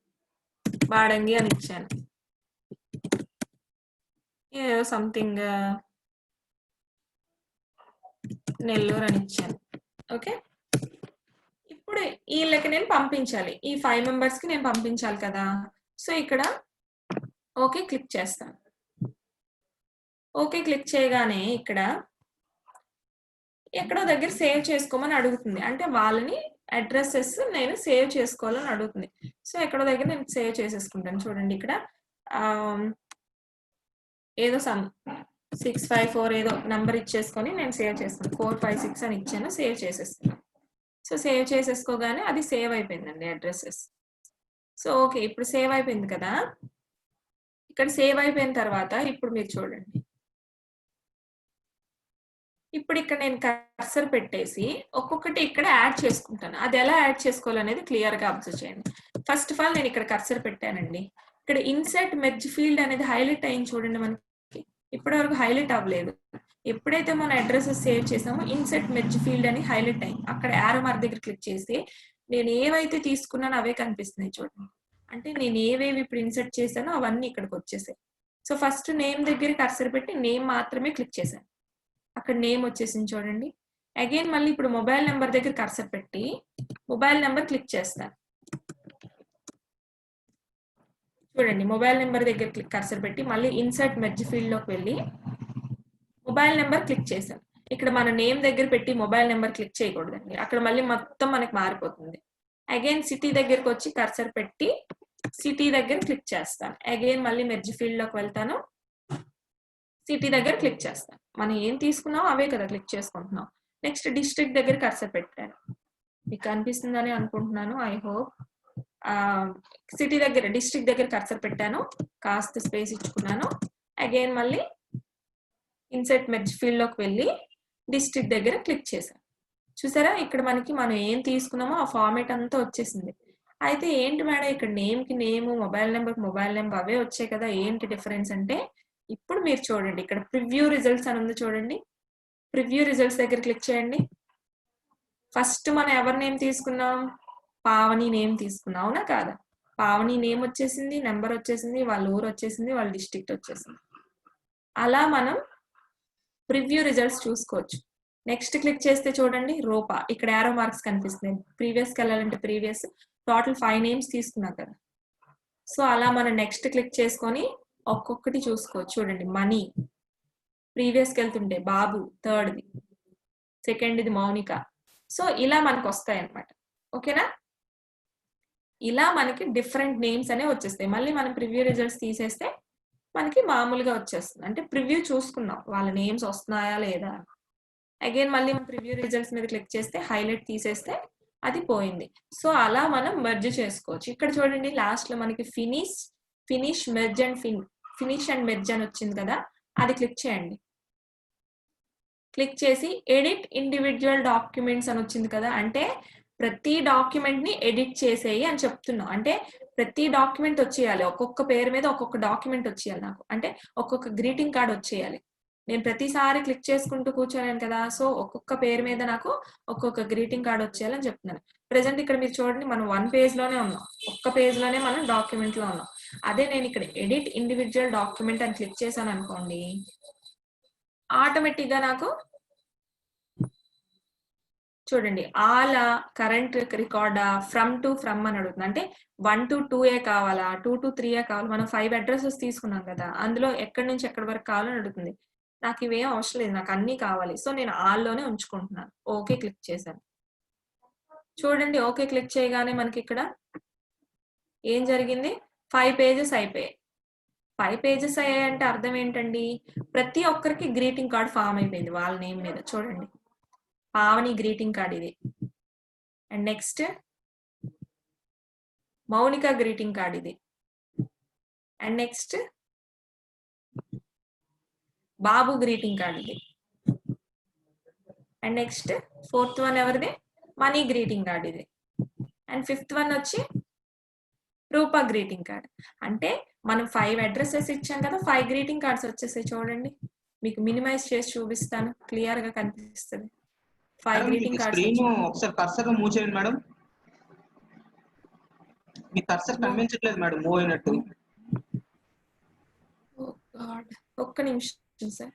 బాడంగి అని ఇచ్చాను. ఏదో సంథింగ్ నెల్లూరు అని ఇచ్చాను. ఓకే. ఇప్పుడు వీళ్ళకి నేను పంపించాలి. ఈ 5 మెంబర్స్ కి నేను పంపించాలి కదా. సో ఇక్కడ ఓకే క్లిక్ చేస్తాను. ఓకే క్లిక్ చేయగానే ఇక్కడ ఎక్కడో దగ్గర సేవ్ చేసుకోమని అడుగుతుంది. అంటే వాళ్ళని అడ్రసెస్ నేను సేవ్ చేసుకోవాలని అడుగుతుంది. సో ఎక్కడో దగ్గర నేను సేవ్ చేసేసుకుంటాను. చూడండి ఇక్కడ ఏదో 654 ఏదో నంబర్ ఇచ్చేసుకొని నేను సేవ్ చేస్తాను. 456 అని ఇచ్చాను, సేవ్ చేసేస్తున్నాను. సో సేవ్ చేసేసుకోగానే అది సేవ్ అయిపోయిందండి అడ్రసెస్. సో ఓకే, ఇప్పుడు సేవ్ అయిపోయింది కదా. ఇక్కడ సేవ్ అయిపోయిన తర్వాత ఇప్పుడు మీరు చూడండి, ఇప్పుడు ఇక్కడ నేను కర్సర్ పెట్టేసి ఒక్కొక్కటి ఇక్కడ యాడ్ చేసుకుంటాను. అది ఎలా యాడ్ చేసుకోవాలనేది క్లియర్ గా అబ్జర్వ్ చేయండి. ఫస్ట్ ఆఫ్ ఆల్ నేను ఇక్కడ కర్సర్ పెట్టానండి. ఇక్కడ ఇన్సర్ట్ మెర్జ్ ఫీల్డ్ అనేది హైలైట్ అయింది చూడండి. మనకి ఇప్పటి వరకు హైలైట్ అవ్వలేదు. ఎప్పుడైతే మనం అడ్రసెస్ సేవ్ చేసామో ఇన్సర్ట్ మెర్జ్ ఫీల్డ్ అని హైలైట్ అయింది. అక్కడ యారో మార్క్ దగ్గర క్లిక్ చేస్తే నేను ఏవైతే తీసుకున్నానో అవే కనిపిస్తున్నాయి చూడండి. అంటే నేను ఏవేవి ఇప్పుడు ఇన్సర్ట్ చేశానో అవన్నీ ఇక్కడికి వచ్చేసాయి. సో ఫస్ట్ నేమ్ దగ్గర కర్సర్ పెట్టి నేమ్ మాత్రమే క్లిక్ చేశాను. అక్కడ నేమ్ వచ్చేసింది చూడండి. అగైన్ మళ్ళీ ఇప్పుడు మొబైల్ నెంబర్ దగ్గర కర్సర్ పెట్టి మొబైల్ నెంబర్ క్లిక్ చేస్తాను. చూడండి, మొబైల్ నెంబర్ దగ్గర కర్సర్ పెట్టి మళ్ళీ ఇన్సర్ట్ మెర్జ్ ఫీల్డ్ లోకి వెళ్ళి మొబైల్ నెంబర్ క్లిక్ చేశాను. ఇక్కడ మన నేమ్ దగ్గర పెట్టి మొబైల్ నెంబర్ క్లిక్ చేయకూడదండి. అక్కడ మళ్ళీ మొత్తం మనకి మారిపోతుంది. అగైన్ సిటీ దగ్గరకు వచ్చి కర్సర్ పెట్టి సిటీ దగ్గర క్లిక్ చేస్తాను. అగైన్ మళ్ళీ మెర్జ్ ఫీల్డ్ లోకి వెళ్తాను. సిటీ దగ్గర క్లిక్ చేస్తాను. మనం ఏం తీసుకున్నామో అవే కదా క్లిక్ చేసుకుంటున్నాం. నెక్స్ట్ డిస్ట్రిక్ట్ దగ్గర కర్సర్ పెట్టాను. మీకు కనిపిస్తుందని అనుకుంటున్నాను. I hope. సిటీ దగ్గర డిస్ట్రిక్ట్ దగ్గర కర్సర్ పెట్టాను. కాస్త స్పేస్ ఇచ్చుకున్నాను. అగైన్ మళ్ళీ ఇన్సెట్ మెర్జ్ ఫీల్డ్ లోకి వెళ్ళి డిస్ట్రిక్ట్ దగ్గర క్లిక్ చేశాను. చూసారా ఇక్కడ మనకి మనం ఏం తీసుకున్నామో ఆ ఫార్మేట్ అంతా వచ్చేసింది. అయితే ఏంటి మేడం ఇక్కడ నేమ్ కి name, mobile number mobile number అవే వచ్చాయి కదా, ఏంటి డిఫరెన్స్ అంటే ఇప్పుడు మీరు చూడండి ఇక్కడ ప్రివ్యూ రిజల్ట్స్ అని ఉంది చూడండి. ప్రివ్యూ రిజల్ట్స్ దగ్గర క్లిక్ చేయండి. ఫస్ట్ మనం ఎవరి నేమ్ తీసుకున్నాం? పావని నేమ్ తీసుకున్నాం, అవునా కాదా? పావని నేమ్ వచ్చేసింది, నెంబర్ వచ్చేసింది, వాళ్ళ ఊరు వచ్చేసింది, వాళ్ళ డిస్ట్రిక్ట్ వచ్చేసింది. అలా మనం ప్రివ్యూ రిజల్ట్స్ చూసుకోవచ్చు. నెక్స్ట్ క్లిక్ చేస్తే చూడండి రూపా, ఇక్కడ యారో మార్క్స్ కనిపిస్తున్నాయి. ప్రీవియస్కి వెళ్ళాలంటే ప్రీవియస్, టోటల్ 5 నేమ్స్ తీసుకున్నాం కదా. సో అలా మనం నెక్స్ట్ క్లిక్ చేసుకొని ఒక్కొక్కటి చూసుకోవచ్చు. చూడండి మనీ, ప్రీవియస్కి వెళ్తుంటే బాబు థర్డ్ది, సెకండ్ది మౌనిక. సో ఇలా మనకు వస్తాయి అన్నమాట. ఓకేనా? ఇలా మనకి డిఫరెంట్ నేమ్స్ అనేవి వచ్చేస్తాయి. మళ్ళీ మనం ప్రివ్యూ రిజల్ట్స్ తీసేస్తే మనకి మామూలుగా వచ్చేస్తుంది. అంటే ప్రివ్యూ చూసుకున్నాం వాళ్ళ నేమ్స్ వస్తున్నాయా లేదా. అగైన్ మళ్ళీ మనం ప్రివ్యూ రిజల్ట్స్ మీద క్లిక్ చేస్తే హైలైట్ తీసేస్తే అది పోయింది. సో అలా మనం మెర్జ్ చేసుకోవచ్చు. ఇక్కడ చూడండి లాస్ట్ లో మనకి finish merge and finish and merge అని వచ్చింది కదా, అది క్లిక్ చేయండి. క్లిక్ చేసి ఎడిట్ ఇండివిజువల్ డాక్యుమెంట్స్ అని వచ్చింది కదా, అంటే ప్రతి డాక్యుమెంట్ ని ఎడిట్ చేసేయి అని చెప్తున్నాం. అంటే ప్రతి డాక్యుమెంట్ వచ్చేయాలి, ఒక్కొక్క పేరు మీద ఒక్కొక్క డాక్యుమెంట్ వచ్చేయాలి నాకు, అంటే ఒక్కొక్క గ్రీటింగ్ కార్డ్ వచ్చేయాలి. నేను ప్రతిసారి క్లిక్ చేసుకుంటూ కూర్చోలేను కదా, సో ఒక్కొక్క పేరు మీద నాకు ఒక్కొక్క గ్రీటింగ్ కార్డ్ వచ్చేయాలని చెప్తున్నాను. ప్రెసెంట్ ఇక్కడ మీరు చూడండి మనం 1 పేజ్ లోనే ఉన్నాం, ఒక్క పేజ్ లోనే మనం డాక్యుమెంట్ లో ఉన్నాం. అదే నేను ఇక్కడ ఎడిట్ ఇండివిజువల్ డాక్యుమెంట్ అని క్లిక్ చేశాను అనుకోండి, ఆటోమేటిక్ గా నాకు చూడండి ఆల్ కరెంట్ రికార్డా, ఫ్రమ్ టు ఫ్రమ్ అని అడుగుతుంది. అంటే 1 to 2 కావాలా, 2 to 3 కావాలి. మనం 5 అడ్రసెస్ తీసుకున్నాం కదా, అందులో ఎక్కడి నుంచి ఎక్కడి వరకు కావాలని అడుగుతుంది. నాకు ఇవేం అవసరం లేదు, నాకు అన్ని కావాలి. సో నేను ఆల్లోనే ఉంచుకుంటున్నాను. ఓకే క్లిక్ చేశాను. చూడండి ఓకే క్లిక్ చేయగానే మనకి ఇక్కడ ఏం జరిగింది, 5 పేజెస్ అయిపోయాయి. 5 పేజెస్ అయ్యాయంటే అర్థం ఏంటండి, ప్రతి ఒక్కరికి గ్రీటింగ్ కార్డ్ ఫామ్ అయిపోయింది వాళ్ళ నేమ్ మీద. చూడండి పావని గ్రీటింగ్ కార్డ్ ఇది, and next Mounika greeting card ఇది, and next Babu greeting card ఇది, అండ్ నెక్స్ట్ 4th వన్ ఎవరిది, మనీ గ్రీటింగ్ కార్డ్ ఇది, అండ్ 5th వన్ వచ్చి రూపా గ్రీటింగ్ కార్డ్. అంటే మనం 5 అడ్రసెస్ ఇచ్చాం కదా, 5 గ్రీటింగ్ కార్డ్స్ వచ్చేసాయి. చూడండి మీకు మినిమైజ్ చేసి చూపిస్తాను, క్లియర్ గా కనిపిస్తుంది. 5 గ్రీటింగ్ కార్డ్స్. స్క్రీన్ ఒకసారి కర్సర్ గా మూవ్ చేయండి మేడం. మీ కర్సర్ కనిపించట్లేదు మేడం, మూవ్ అయినట్టు. ఒక్క నిమిషం సార్.